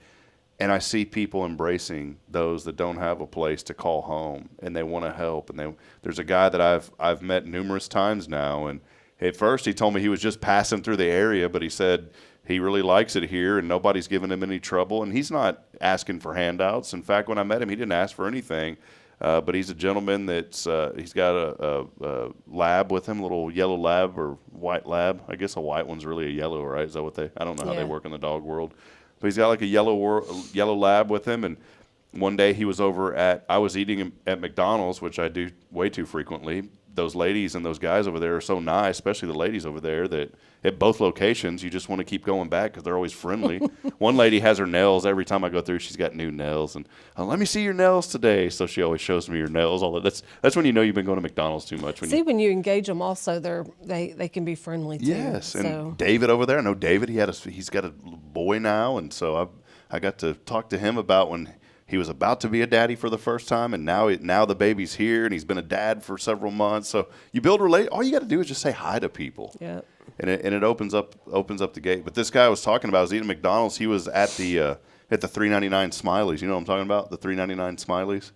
and I see people embracing those that don't have a place to call home, and they want to help. And there's a guy that I've met numerous times now, and at first he told me he was just passing through the area, but he said he really likes it here, and nobody's giving him any trouble, and he's not asking for handouts. In fact, when I met him, he didn't ask for anything. But he's a gentleman that's he's got a lab with him, a little yellow lab or white lab. I guess a white one's really a yellow, right? Is that what I don't know how they work in the dog world. But he's got like a yellow lab with him. And one day he was I was eating at McDonald's, which I do way too frequently. Those ladies and those guys over there are so nice, especially the ladies over there, that at both locations you just want to keep going back because they're always friendly. One lady has her nails. Every time I go through, she's got new nails. And let me see your nails today. So she always shows me your nails. All that. That's when you know you've been going to McDonald's too much. When you engage them also, they can be friendly too. Yes, and David over there, I know David, he's got a boy now, and so I got to talk to him about when he was about to be a daddy for the first time, and now the baby's here, and he's been a dad for several months. So you build all you got to do is just say hi to people. Yeah. And it opens up the gate. But this guy I was talking about was eating McDonald's. He was at the $3.99 Smileys. You know what I'm talking about? The $3.99 Smileys.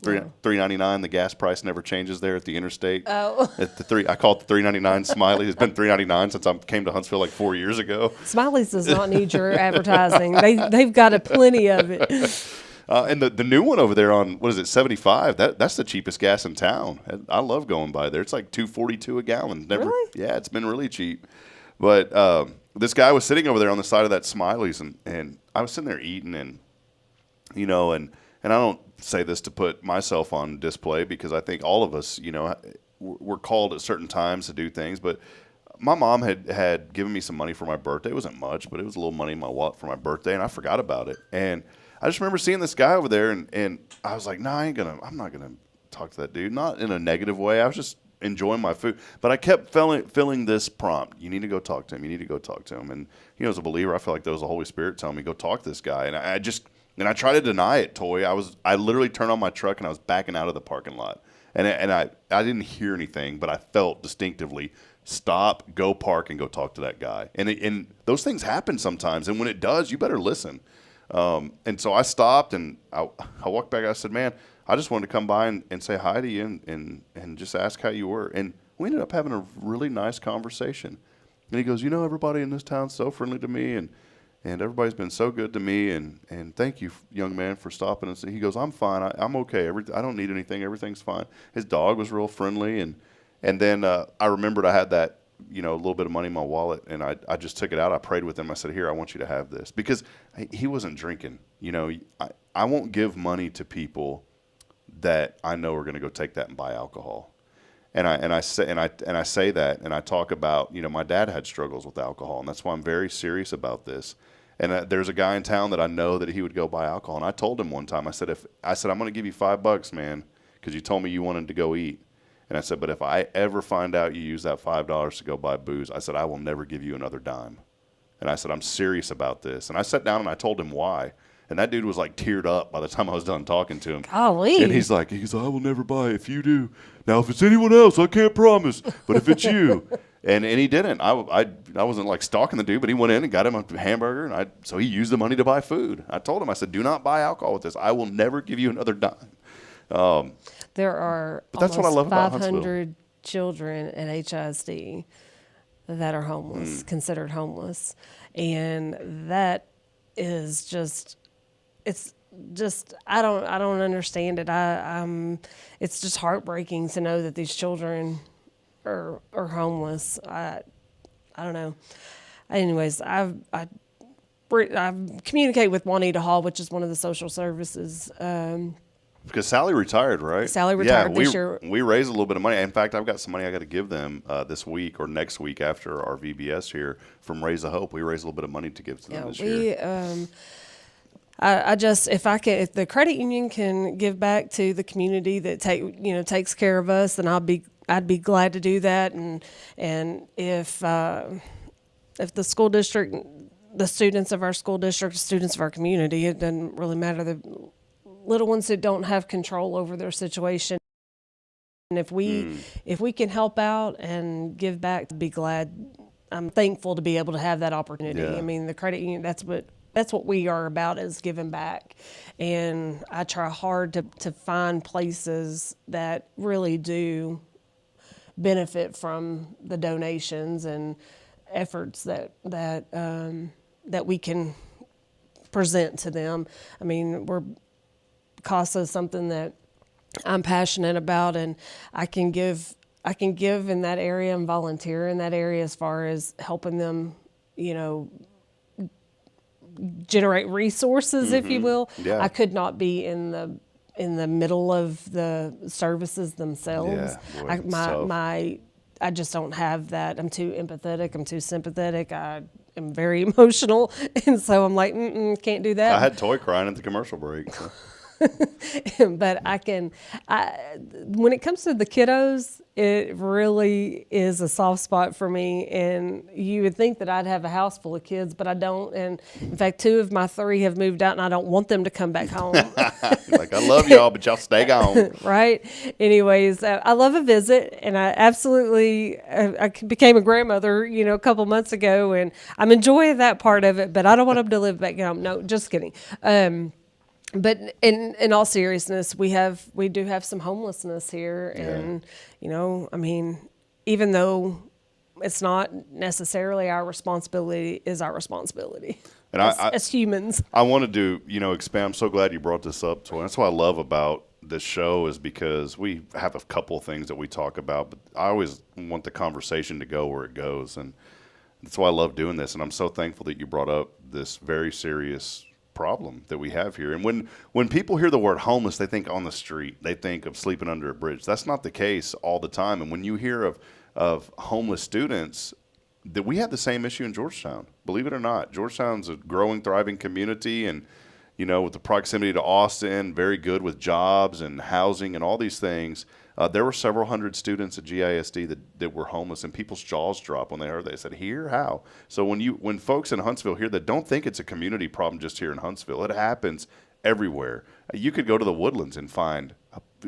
$3.99. The gas price never changes there at the interstate. Oh. I call it the $3.99 Smileys. It's been $3.99 since I came to Huntsville like 4 years ago. Smileys does not need your advertising. They've got plenty of it. And the new one over there on, what is it, 75, that's the cheapest gas in town. I love going by there. It's like $2.42 a gallon. Really? Yeah, it's been really cheap. But this guy was sitting over there on the side of that Smiley's, and I was sitting there eating, and I don't say this to put myself on display because I think all of us, we're called at certain times to do things. But my mom had given me some money for my birthday. It wasn't much, but it was a little money in my wallet for my birthday, and I forgot about it. And I just remember seeing this guy over there, and I was like, no, I'm not gonna talk to that dude. Not in a negative way. I was just enjoying my food. But I kept feeling this prompt. You need to go talk to him. You need to go talk to him. And as a believer, I feel like there was the Holy Spirit telling me, go talk to this guy. And I try to deny it, Toy. I literally turned on my truck and I was backing out of the parking lot. And I didn't hear anything, but I felt distinctively, stop, go park, and go talk to that guy. And those things happen sometimes. And when it does, you better listen. And so I stopped and I walked back. I said, man, I just wanted to come by and say hi to you and just ask how you were. And we ended up having a really nice conversation. And he goes, everybody in this town's so friendly to me, and everybody's been so good to me, and thank you, young man, for stopping. And he goes, I'm fine. I'm okay. I don't need anything. Everything's fine. His dog was real friendly. And then I remembered I had that, a little bit of money in my wallet, and I just took it out. I prayed with him. I said, here, I want you to have this. Because he wasn't drinking. I won't give money to people that I know are going to go take that and buy alcohol. And I say that, and I talk about, my dad had struggles with alcohol, and that's why I'm very serious about this. And there's a guy in town that I know that he would go buy alcohol, and I told him one time, I said, I'm going to give you $5, man, because you told me you wanted to go eat. And I said, but if I ever find out you use that $5 to go buy booze, I said, I will never give you another dime. And I said, I'm serious about this. And I sat down and I told him why. And that dude was like teared up by the time I was done talking to him. Golly. And he goes, I will never buy if you do. Now, if it's anyone else, I can't promise. But if it's you. And he didn't. I wasn't like stalking the dude, but he went in and got him a hamburger. So he used the money to buy food. I told him, I said, do not buy alcohol with this. I will never give you another dime. There are but that's what I love about 500 children at HISD that are homeless, considered homeless. And that is just, I don't understand it. It's just heartbreaking to know that these children are homeless. I don't know. Anyways, I communicate with Juanita Hall, which is one of the social services. Because Sally retired, right? Sally retired this year. We raised a little bit of money. In fact, I've got some money I got to give them this week or next week after our VBS here from Raise a Hope. We raised a little bit of money to give to them this year. If the credit union can give back to the community that takes care of us, then I'd be glad to do that. And if the school district, the students of our school district, students of our community, it doesn't really matter. The little ones that don't have control over their situation. And if we can help out and give back, be glad. I'm thankful to be able to have that opportunity. Yeah. I mean, the credit union, that's what that's what we are about, is giving back. And I try hard to find places that really do benefit from the donations and efforts that we can present to them. I mean, CASA is something that I'm passionate about, and I can give in that area and volunteer in that area as far as helping them, generate resources, if you will. Yeah. I could not be in the middle of the services themselves. Yeah, boy, I just don't have that. I'm too empathetic. I'm too sympathetic. I am very emotional, and so I'm like, can't do that. I had Toy crying at the commercial break. So. But when it comes to the kiddos, it really is a soft spot for me. And you would think that I'd have a house full of kids, but I don't. And in fact, 2 of my 3 have moved out, and I don't want them to come back home. Like, I love y'all, but y'all stay gone. Right. Anyways, I love a visit, and I became a grandmother, a couple months ago, and I'm enjoying that part of it, but I don't want them to live back home. No, just kidding. But in all seriousness, we do have some homelessness here, and I mean, even though it's not necessarily our responsibility, is our responsibility. And as humans. I wanted to expand. I'm so glad you brought this up, Toy. That's what I love about this show, is because we have a couple of things that we talk about, but I always want the conversation to go where it goes, and that's why I love doing this. And I'm so thankful that you brought up this very serious problem that we have here. And when people hear the word homeless, they think on the street. They think of sleeping under a bridge. That's not the case all the time. And when you hear of homeless students, that we have the same issue in Georgetown. Believe it or not, Georgetown's a growing, thriving community, and with the proximity to Austin, very good with jobs and housing and all these things. There were several hundred students at GISD that were homeless, and people's jaws dropped when they heard that. They said, "Here, how?" So when folks in Huntsville hear that, don't think it's a community problem just here in Huntsville. It happens everywhere. You could go to the Woodlands and find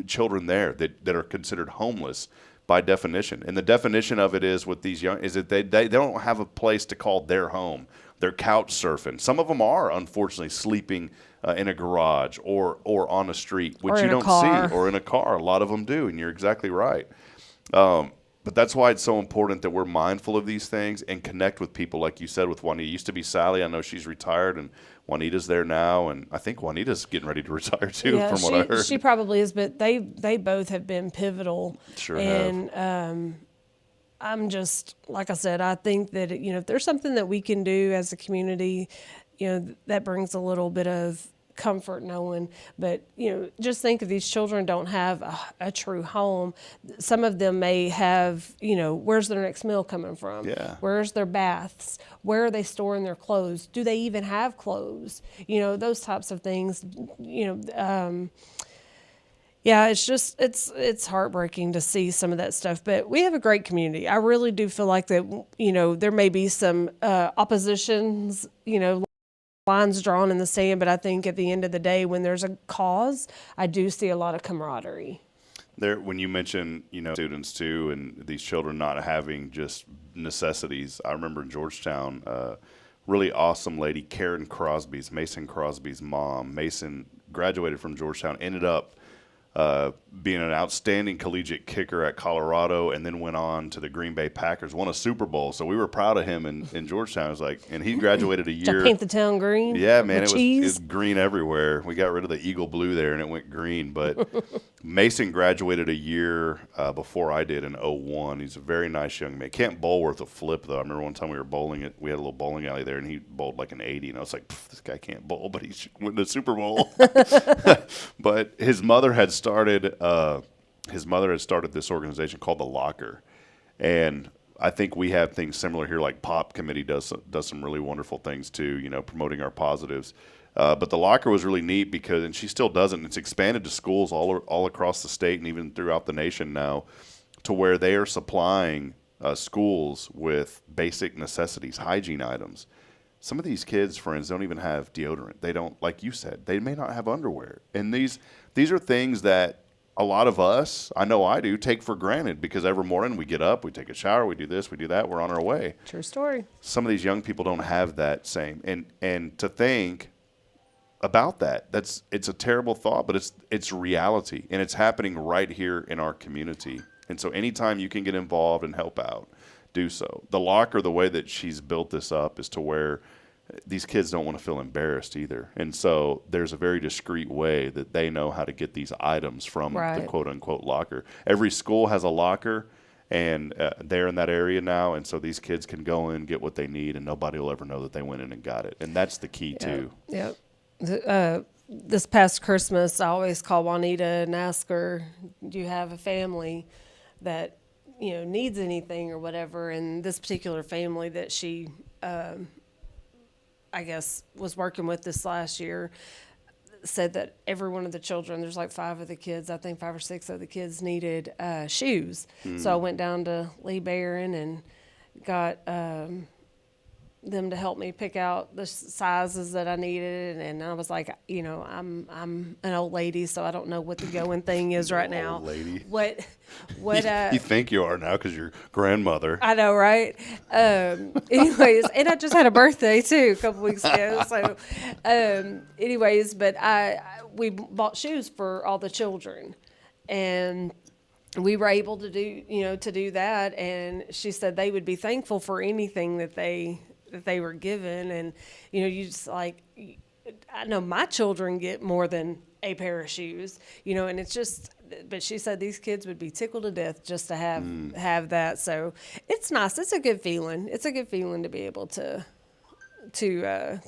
children there that are considered homeless by definition. And the definition of it is with these young is that they don't have a place to call their home. They're couch surfing. Some of them are, unfortunately, sleeping in a garage or on a street, which you don't see, or in a car. A lot of them do, and you're exactly right. But that's why it's so important that we're mindful of these things and connect with people, like you said, with Juanita. It used to be Sally. I know she's retired, and Juanita's there now, and I think Juanita's getting ready to retire too, from what I heard. She probably is, but they both have been pivotal. Sure and, have. I'm just, like I said, I think that, if there's something that we can do as a community, that brings a little bit of comfort knowing. But, just think if these children don't have a true home, some of them may have, where's their next meal coming from? Yeah. Where's their baths? Where are they storing their clothes? Do they even have clothes? Those types of things, yeah, it's just, it's heartbreaking to see some of that stuff, but we have a great community. I really do feel like that, there may be some oppositions, lines drawn in the sand, but I think at the end of the day, when there's a cause, I do see a lot of camaraderie. There, when you mention, students too, and these children not having just necessities, I remember in Georgetown, really awesome lady, Mason Crosby's mom. Mason graduated from Georgetown, ended up being an outstanding collegiate kicker at Colorado, and then went on to the Green Bay Packers, won a Super Bowl. So we were proud of him in Georgetown. It was like, and he graduated a year. Did I paint the town green? Yeah, man, it was green everywhere. We got rid of the eagle blue there, and it went green. But Mason graduated a year before I did in 2001. He's a very nice young man. Can't bowl worth a flip, though. I remember one time we were bowling we had a little bowling alley there, and he bowled like an 80, and I was like, this guy can't bowl, but he's winning the Super Bowl. But his mother had started this organization called The Locker, and I think we have things similar here, like Pop Committee does some really wonderful things too, promoting our positives. But The Locker was really neat because, and she still does it, and it's expanded to schools all across the state and even throughout the nation now, to where they are supplying schools with basic necessities, hygiene items. Some of these kids, friends, don't even have deodorant. They don't, like you said, they may not have underwear. And these are things that a lot of us, I know I do, take for granted because every morning we get up, we take a shower, we do this, we do that, we're on our way. True story. Some of these young people don't have that same. And to think about that, it's a terrible thought, but it's reality, and it's happening right here in our community. And so anytime you can get involved and help out, do so. The locker, the way that she's built this up is to where these kids don't want to feel embarrassed either. And so there's a very discreet way that they know how to get these items from the quote-unquote locker. Every school has a locker, and they're in that area now, and so these kids can go in, get what they need, and nobody will ever know that they went in and got it. And that's the key, too. Yep. This past Christmas, I always call Juanita and ask her, do you have a family that, needs anything or whatever? And this particular family that she I guess, was working with this last year, said that every one of the children, there's like 5 of the kids, I think 5 or 6 of the kids needed shoes. So I went down to Lee Barron and got them to help me pick out the sizes that I needed. And I was like, I'm an old lady, so I don't know what the going thing is right now. Old lady. What you think you are now because you're grandmother. I know, right? Anyways, and I just had a birthday too a couple weeks ago. So, anyways, but we bought shoes for all the children, and we were able to do that. And she said they would be thankful for anything that they were given. And you just like, I know my children get more than a pair of shoes, and it's just. But she said these kids would be tickled to death just to have that. So it's nice. It's a good feeling. It's a good feeling to be able to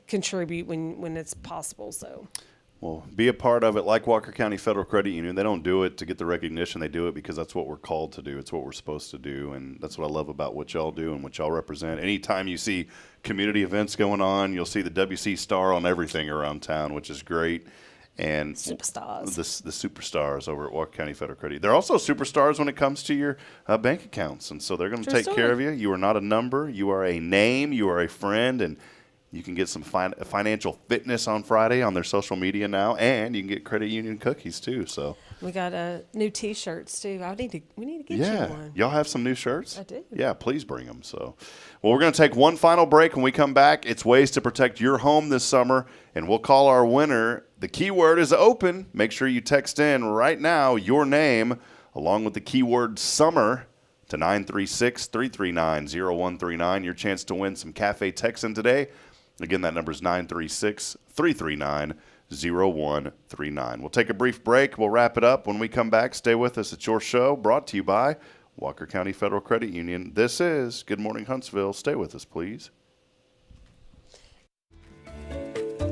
contribute when it's possible. So. Well, be a part of it. Like Walker County Federal Credit Union, they don't do it to get the recognition. They do it because that's what we're called to do. It's what we're supposed to do, and that's what I love about what y'all do and what y'all represent. Anytime you see community events going on, you'll see the WC star on everything around town, which is great. And superstars. The superstars over at Walker County Federal Credit. They're also superstars when it comes to your bank accounts, and so they're going to take care of you. You are not a number. You are a name. You are a friend, and you can get some financial fitness on Friday on their social media now, and you can get credit union cookies too. So we got new T-shirts too. We need to get you one. Y'all have some new shirts? I do. Yeah, please bring them. So, well, we're going to take one final break. When we come back, it's ways to protect your home this summer, and we'll call our winner. The keyword is open. Make sure you text in right now your name along with the keyword summer to 936-339-0139. Your chance to win some Cafe Texan today. Again, that number is 936-339-0139. We'll take a brief break. We'll wrap it up. When we come back, stay with us. It's your show brought to you by Walker County Federal Credit Union. This is Good Morning Huntsville. Stay with us, please.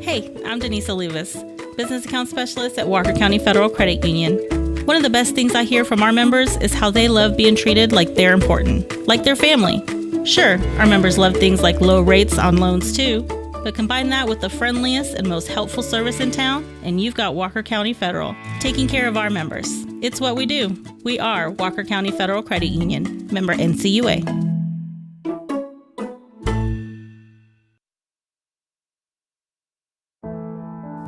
Hey, I'm Denise Olivas, Business Account Specialist at Walker County Federal Credit Union. One of the best things I hear from our members is how they love being treated like they're important, like their family. Sure, our members love things like low rates on loans too, but combine that with the friendliest and most helpful service in town, and you've got Walker County Federal, taking care of our members. It's what we do. We are Walker County Federal Credit Union, member NCUA.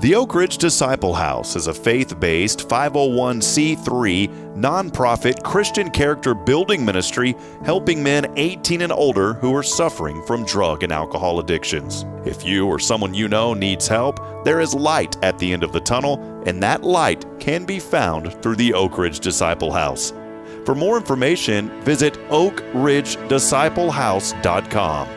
The Oak Ridge Disciple House is a faith-based 501c3 nonprofit Christian character building ministry helping men 18 and older who are suffering from drug and alcohol addictions. If you or someone you know needs help, there is light at the end of the tunnel, and that light can be found through the Oak Ridge Disciple House. For more information, visit oakridgedisciplehouse.com.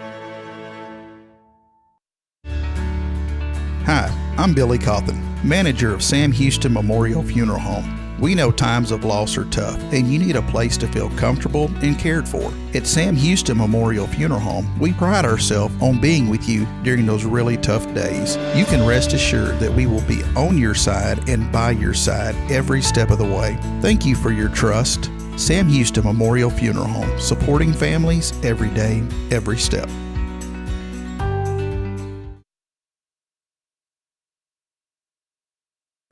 Hi, I'm Billy Cawthon, manager of Sam Houston Memorial Funeral Home. We know times of loss are tough, and you need a place to feel comfortable and cared for. At Sam Houston Memorial Funeral Home, we pride ourselves on being with you during those really tough days. You can rest assured that we will be on your side and by your side every step of the way. Thank you for your trust. Sam Houston Memorial Funeral Home, supporting families every day, every step.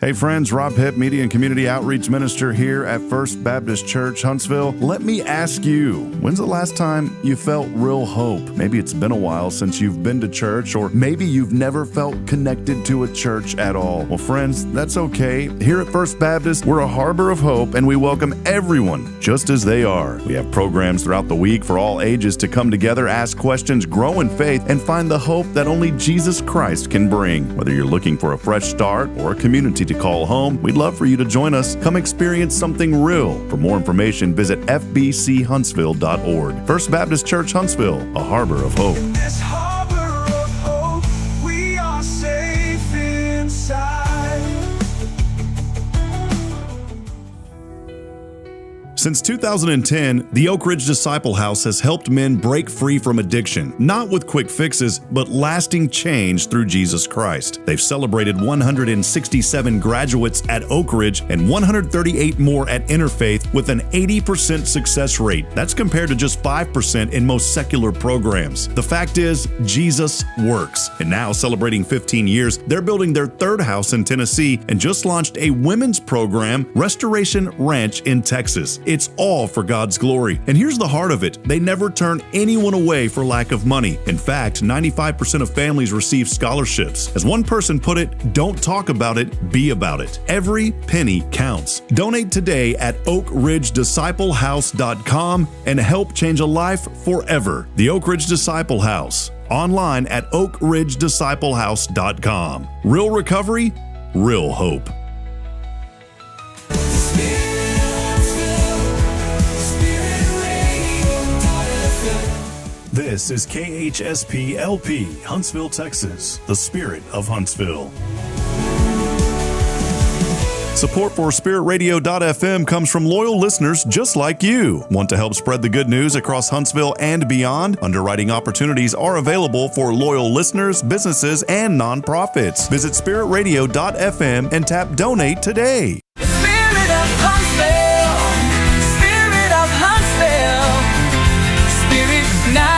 Hey friends, Rob Hipp, Media and Community Outreach Minister here at First Baptist Church, Huntsville. Let me ask you, when's the last time you felt real hope? Maybe it's been a while since you've been to church, or maybe you've never felt connected to a church at all. Well, friends, that's okay. Here at First Baptist, we're a harbor of hope, and we welcome everyone just as they are. We have programs throughout the week for all ages to come together, ask questions, grow in faith, and find the hope that only Jesus Christ can bring. Whether you're looking for a fresh start or a community to call home, we'd love for you to join us. Come experience something real. For more information, visit fbchuntsville.org. First Baptist Church Huntsville, a harbor of hope. This harbor of hope, we are safe inside. Since 2010, the Oak Ridge Disciple House has helped men break free from addiction, not with quick fixes, but lasting change through Jesus Christ. They've celebrated 167 graduates at Oak Ridge and 138 more at Interfaith with an 80% success rate. That's compared to just 5% in most secular programs. The fact is, Jesus works. And now, celebrating 15 years, they're building their third house in Tennessee and just launched a women's program, Restoration Ranch in Texas. It's all for God's glory. And here's the heart of it. They never turn anyone away for lack of money. In fact, 95% of families receive scholarships. As one person put it, don't talk about it, be about it. Every penny counts. Donate today at oakridgedisciplehouse.com and help change a life forever. The Oak Ridge Disciple House. Online at oakridgedisciplehouse.com. Real recovery, real hope. This is KHSP LP, Huntsville, Texas, the spirit of Huntsville. Support for SpiritRadio.fm comes from loyal listeners just like you. Want to help spread the good news across Huntsville and beyond? Underwriting opportunities are available for loyal listeners, businesses, and nonprofits. Visit SpiritRadio.fm and tap Donate today. Spirit of Huntsville, Spirit of Huntsville, Spirit 94.3.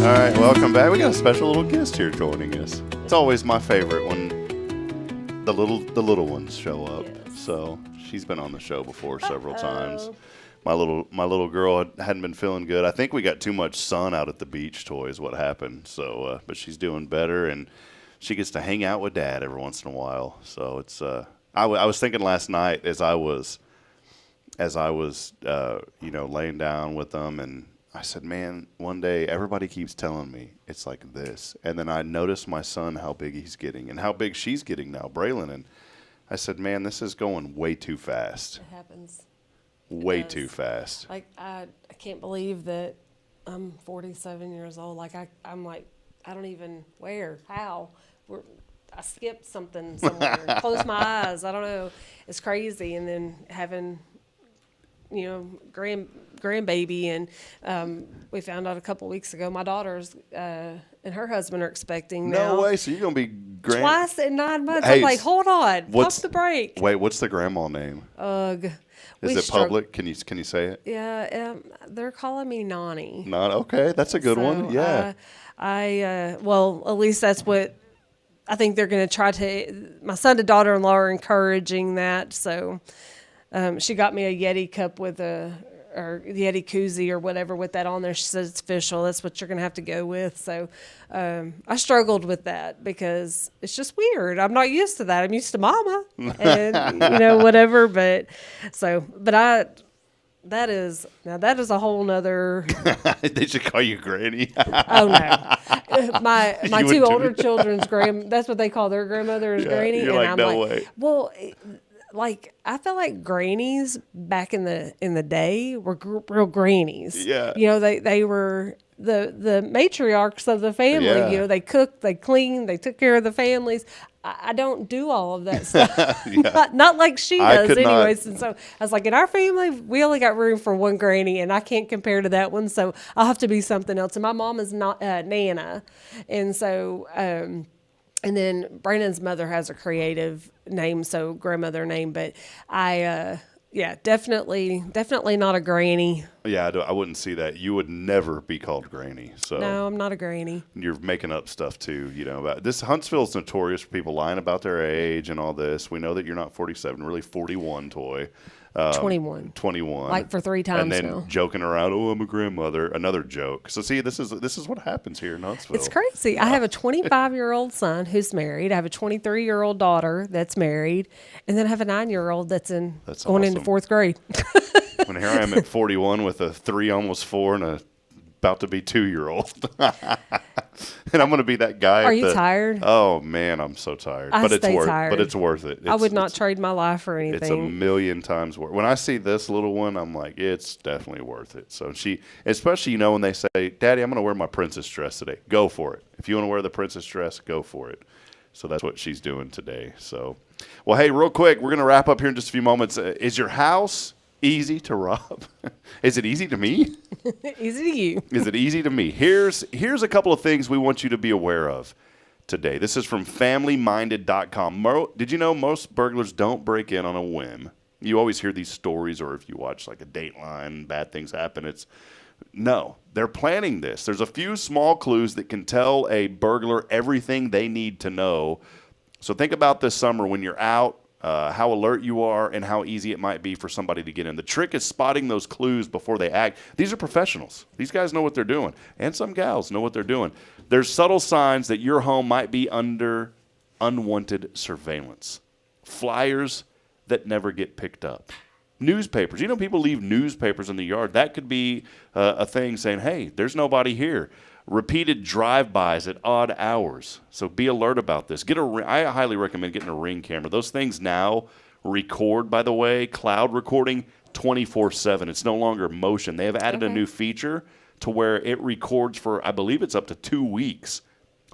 All right, welcome back. We got a special little guest here joining us. It's always my favorite when the little ones show up. Yes. So she's been on the show before several times. My little girl hadn't been feeling good. I think we got too much sun out at the beach. Toy is what happened. So, but she's doing better, and she gets to hang out with Dad every once in a while. So it's. I was thinking last night as I was laying down with them, and I said, man, one day everybody keeps telling me it's like this, and then I noticed my son how big he's getting and how big she's getting now, Braylon, and I said, man, this is going way too fast. It happens. Way too fast. Like, I can't believe that I'm 47 years old. Like, I'm like, I don't even, how? I skipped something somewhere, closed my eyes. I don't know. It's crazy. And then having, grandbaby. And we found out a couple weeks ago, my daughter's and her husband are expecting now. No way. So you're going to be twice in 9 months. Hey, I'm like, hold on. Pump the brake. Wait, what's the grandma name? Ugh. Is it public? Can you say it? Yeah, they're calling me Nani. Okay, that's a good one. Yeah. Well, at least that's what I think they're going to try to. My son and daughter-in-law are encouraging that. So she got me a Yeti cup with or Yeti koozie or whatever with that on there. She says it's official. That's what you're going to have to go with. So I struggled with that because it's just weird. I'm not used to that. I'm used to mama and, whatever. That is a whole nother. They should call you Granny. Oh no, my two older children's that's what they call their grandmother is Granny, you're and like, I'm no like, way. Well, like I feel like grannies back in the day were real grannies. Yeah, they were the matriarchs of the family. Yeah. They cooked, they cleaned, they took care of the families. I don't do all of that stuff. not like she does anyways. And so I was like, in our family, we only got room for one granny, and I can't compare to that one. So I'll have to be something else. And my mom is not Nana. And so, and then Brandon's mother has a creative name, so grandmother name. But definitely not a granny. Yeah, I wouldn't see that. You would never be called granny. So no, I'm not a granny. You're making up stuff too, about this. Huntsville's notorious for people lying about their age and all this. We know that you're not 47, really 41, Toy. 21. 21. Like for 3 times and then now. joking around, oh, I'm a grandmother. Another joke. So see, this is what happens here in Huntsville. It's crazy. Yeah. I have a 25-year-old son who's married. I have a 23-year-old daughter that's married, and then I have a 9-year-old that's going awesome. into 4th grade. When here I am at 41 with a 3, almost 4, and a about to be 2-year-old. And I'm going to be that guy. Are you tired? Oh man, I'm so tired. But it's worth it. I would not trade my life for anything. It's a million times worth. When I see this little one, I'm like, it's definitely worth it. So especially when they say, Daddy, I'm going to wear my princess dress today. Go for it. If you want to wear the princess dress, go for it. So that's what she's doing today. So, well, hey, real quick, we're going to wrap up here in just a few moments. Is your house easy to rob? Is it easy to me? Easy to you. Is it easy to me? Here's a couple of things we want you to be aware of today. This is from familyminded.com. Did you know most burglars don't break in on a whim? You always hear these stories, or if you watch like a Dateline, bad things happen. No, they're planning this. There's a few small clues that can tell a burglar everything they need to know. So think about this summer when you're out, how alert you are, and how easy it might be for somebody to get in. The trick is spotting those clues before they act. These are professionals. These guys know what they're doing, and some gals know what they're doing. There's subtle signs that your home might be under unwanted surveillance. Flyers that never get picked up. Newspapers. People leave newspapers in the yard. That could be a thing saying, hey, there's nobody here. Repeated drive-bys at odd hours. So be alert about this. I highly recommend getting a Ring camera. Those things now record, by the way, cloud recording 24/7. It's no longer motion. They have added a new feature to where it records for, I believe it's up to 2 weeks.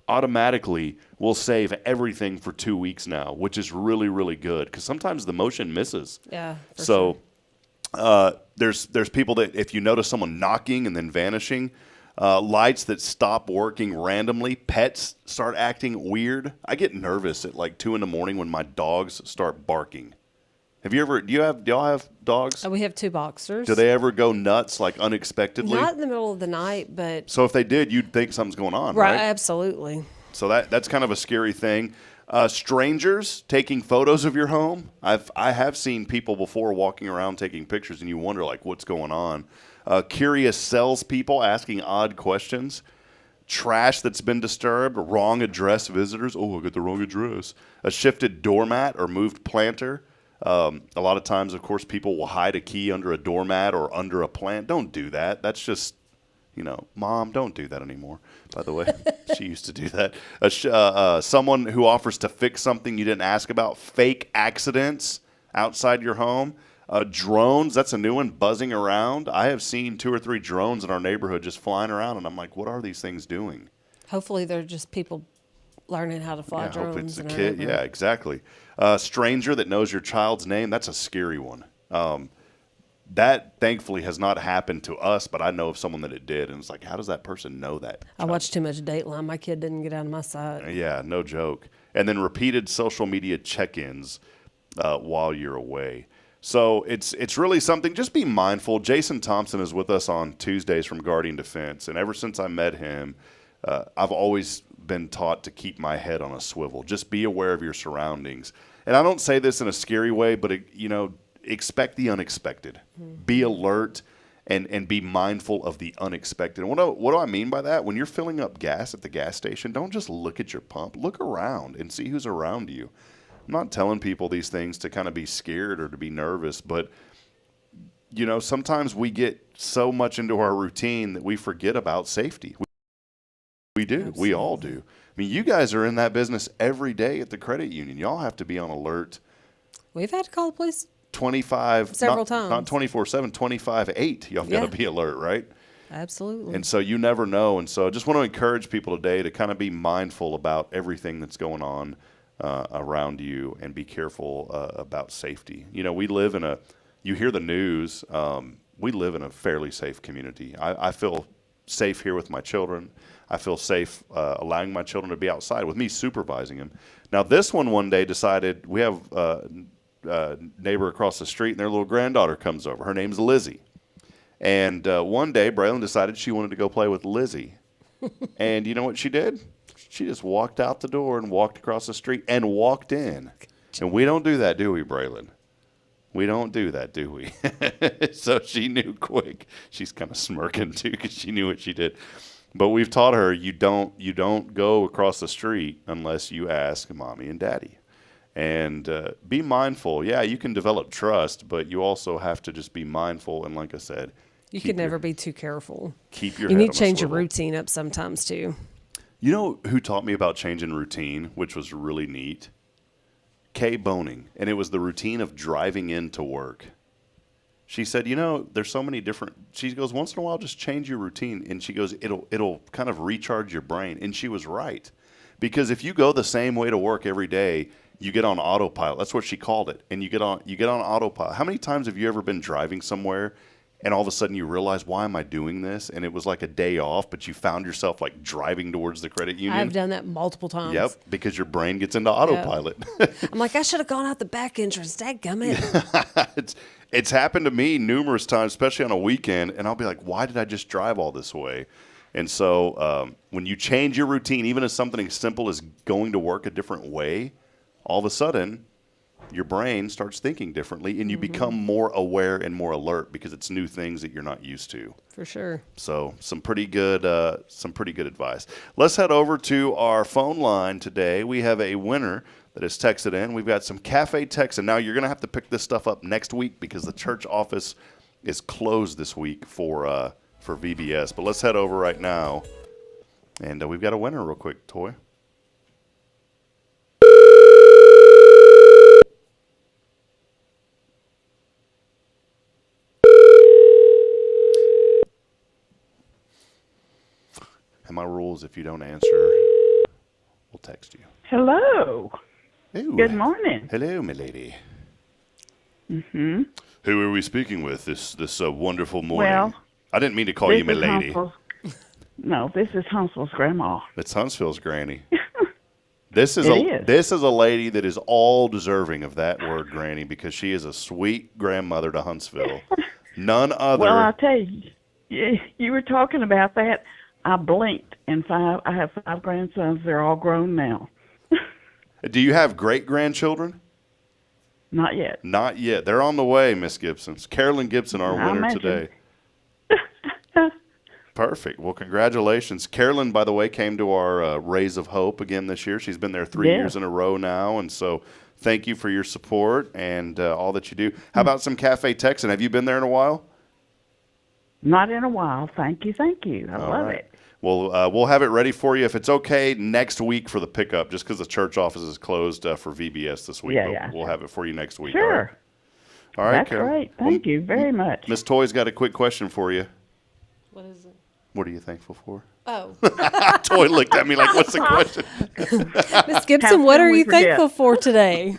Automatically will save everything for 2 weeks now, which is really, really good because sometimes the motion misses. Yeah. So there's people that if you notice someone knocking and then vanishing, lights that stop working randomly, pets start acting weird. I get nervous at like 2 a.m. when my dogs start barking. Do y'all have dogs? We have 2 boxers. Do they ever go nuts like unexpectedly? Not in the middle of the night, but. So if they did, you'd think something's going on, right? Absolutely. So that's kind of a scary thing. Strangers taking photos of your home. I have seen people before walking around taking pictures, and you wonder like what's going on. Curious salespeople asking odd questions. Trash that's been disturbed. Wrong address visitors. Oh, I got the wrong address. A shifted doormat or moved planter. A lot of times, of course, people will hide a key under a doormat or under a plant. Don't do that. That's just, Mom, don't do that anymore, by the way. She used to do that. Someone who offers to fix something you didn't ask about. Fake accidents outside your home. Drones, that's a new one, buzzing around. I have seen 2 or 3 drones in our neighborhood just flying around, and I'm like, what are these things doing? Hopefully they're just people learning how to fly drones. I hope it's a kid. Yeah, exactly. Stranger that knows your child's name, that's a scary one. That thankfully has not happened to us, but I know of someone that it did, and it's like, how does that person know that? I watched too much Dateline. My kid didn't get out of my sight. Yeah, no joke. And then repeated social media check-ins while you're away. So it's really something. Just be mindful. Jason Thompson is with us on Tuesdays from Guardian Defense, and ever since I met him, I've always been taught to keep my head on a swivel. Just be aware of your surroundings. And I don't say this in a scary way, but expect the unexpected. Be alert and be mindful of the unexpected. And what do I mean by that? When you're filling up gas at the gas station, don't just look at your pump. Look around and see who's around you. I'm not telling people these things to kind of be scared or to be nervous, but sometimes we get so much into our routine that we forget about safety. We do. Absolutely. We all do. I mean, you guys are in that business every day at the credit union. Y'all have to be on alert. We've had to call the police 25 several times. Not 24/7, 25/8. Y'all got to be alert, right? Absolutely. And so you never know. And so I just want to encourage people today to kind of be mindful about everything that's going on around you, and be careful about safety. You know, you hear the news, we live in a fairly safe community. I feel safe here with my children. I feel safe allowing my children to be outside with me supervising them. Now, this one day decided, we have a neighbor across the street, and their little granddaughter comes over. Her name's Lizzie. And one day, Braylon decided she wanted to go play with Lizzie. And you know what she did? She just walked out the door and walked across the street and walked in. And we don't do that, do we, Braylon? We don't do that, do we? So she knew quick. She's kind of smirking, too, because she knew what she did. But we've taught her you don't go across the street unless you ask Mommy and Daddy. And be mindful. Yeah, you can develop trust, but you also have to just be mindful. And like I said, you can never be too careful. Keep your You head need on to a change your swivel. routine up sometimes, too. You know who taught me about changing routine, which was really neat? Kay Boning. And it was the routine of driving into work. She said, you know, there's so many different, she goes, once in a while, just change your routine. And she goes, it'll kind of recharge your brain. And she was right. Because if you go the same way to work every day, you get on autopilot. That's what she called it. And you get on autopilot. How many times have you ever been driving somewhere and all of a sudden you realize, why am I doing this? And it was like a day off, but you found yourself like driving towards the credit union. I've done that multiple times. Yep, because your brain gets into autopilot. I'm like, I should have gone out the back entrance. Dadgummit. It's happened to me numerous times, especially on a weekend, and I'll be like, why did I just drive all this way? And so when you change your routine, even as something as simple as going to work a different way, all of a sudden your brain starts thinking differently, and you become more aware and more alert because it's new things that you're not used to. For sure. So some pretty good advice. Let's head over to our phone line today. We have a winner that has texted in. We've got some cafe texts, and now you're going to have to pick this stuff up next week because the church office is closed this week for VBS. But let's head over right now, and we've got a winner real quick, Toy. And my rule is if you don't answer, we'll text you. Hello. Ooh. Good morning. Hello, my lady. Mm-hmm. Who are we speaking with this wonderful morning? Well, I didn't mean to call you my lady. No, this is Huntsville's grandma. It's Huntsville's granny. This is a lady that is all deserving of that word, granny, because she is a sweet grandmother to Huntsville. None other. Well, I'll tell you, you were talking about that. I blinked, and I have 5 grandsons. They're all grown now. Do you have great-grandchildren? Not yet. Not yet. They're on the way, Miss Gibson. Carolyn Gibson, our winner today. Perfect. Well, congratulations. Carolyn, by the way, came to our Rays of Hope again this year. She's been there 3 years in a row now, and so thank you for your support and all that you do. How about some Cafe Texan? Have you been there in a while? Not in a while. Thank you. I love it. Well, we'll have it ready for you, if it's okay, next week for the pickup, just because the church office is closed for VBS this week. Yeah. We'll have it for you next week. Sure. All right, That's Carol. great. Thank you very much. Miss Toy's got a quick question for you. What is it? What are you thankful for? Oh. Toy looked at me like, what's the question? Miss Gibson, what are you thankful for today?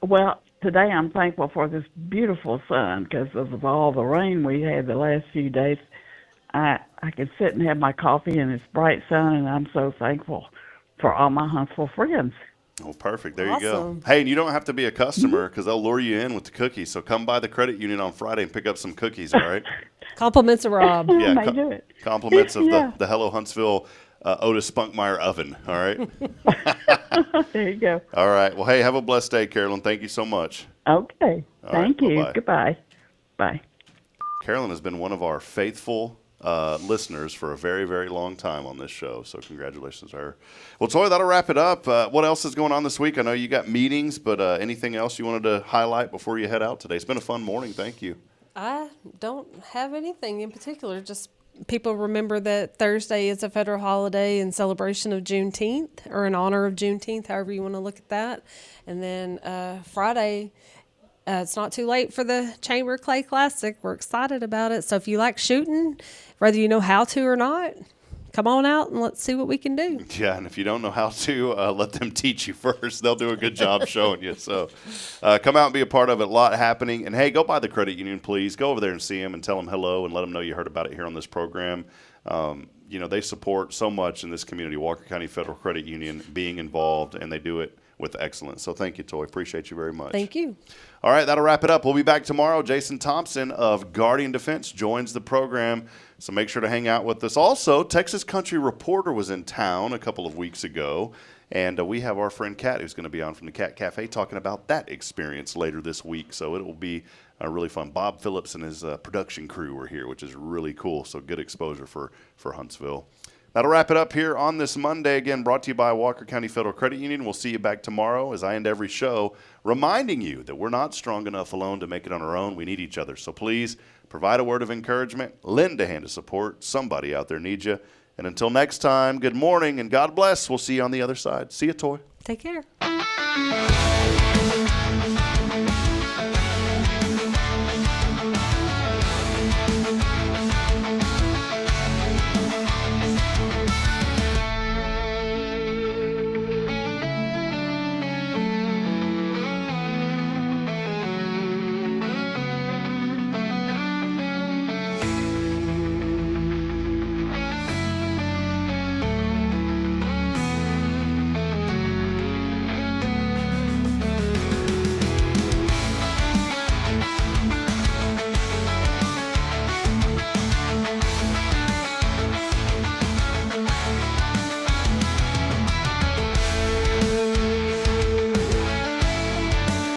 Well, today I'm thankful for this beautiful sun because of all the rain we had the last few days. I can sit and have my coffee in this bright sun, and I'm so thankful for all my Huntsville friends. Oh, perfect. There you go. Hey, and you don't have to be a customer because they'll lure you in with the cookies. So come by the credit union on Friday and pick up some cookies, all right? Compliments of Rob. Yeah, May do it. Compliments of the Hello Huntsville Otis Spunkmeyer oven, all right? There you go. All right. Well, hey, have a blessed day, Carolyn. Thank you so much. Okay. Thank you. Bye-bye. Goodbye. Bye. Carolyn has been one of our faithful listeners for a very, very long time on this show, so congratulations to her. Well, Toy, that'll wrap it up. What else is going on this week? I know you got meetings, but anything else you wanted to highlight before you head out today? It's been a fun morning. Thank you. I don't have anything in particular. Just people remember that Thursday is a federal holiday in celebration of Juneteenth, or in honor of Juneteenth, however you want to look at that. And then Friday, it's not too late for the Chamber Clay Classic. We're excited about it. So if you like shooting, whether you know how to or not, come on out and let's see what we can do. Yeah, and if you don't know how to, let them teach you first. They'll do a good job showing you. So come out and be a part of it. A lot happening. And, hey, go by the credit union, please. Go over there and see them and tell them hello and let them know you heard about it here on this program. They support so much in this community, Walker County Federal Credit Union, being involved, and they do it with excellence. So thank you, Toy. Appreciate you very much. Thank you. All right, that'll wrap it up. We'll be back tomorrow. Jason Thompson of Guardian Defense joins the program, so make sure to hang out with us. Also, Texas Country Reporter was in town a couple of weeks ago, and we have our friend Kat who's going to be on from the Cat Cafe talking about that experience later this week. So it will be really fun. Bob Phillips and his production crew were here, which is really cool. So good exposure for Huntsville. That'll wrap it up here on this Monday. Again, brought to you by Walker County Federal Credit Union. We'll see you back tomorrow as I end every show, reminding you that we're not strong enough alone to make it on our own. We need each other. So please provide a word of encouragement, lend a hand of support. Somebody out there needs you. And until next time, good morning and God bless. We'll see you on the other side. See you, Toy. Take care.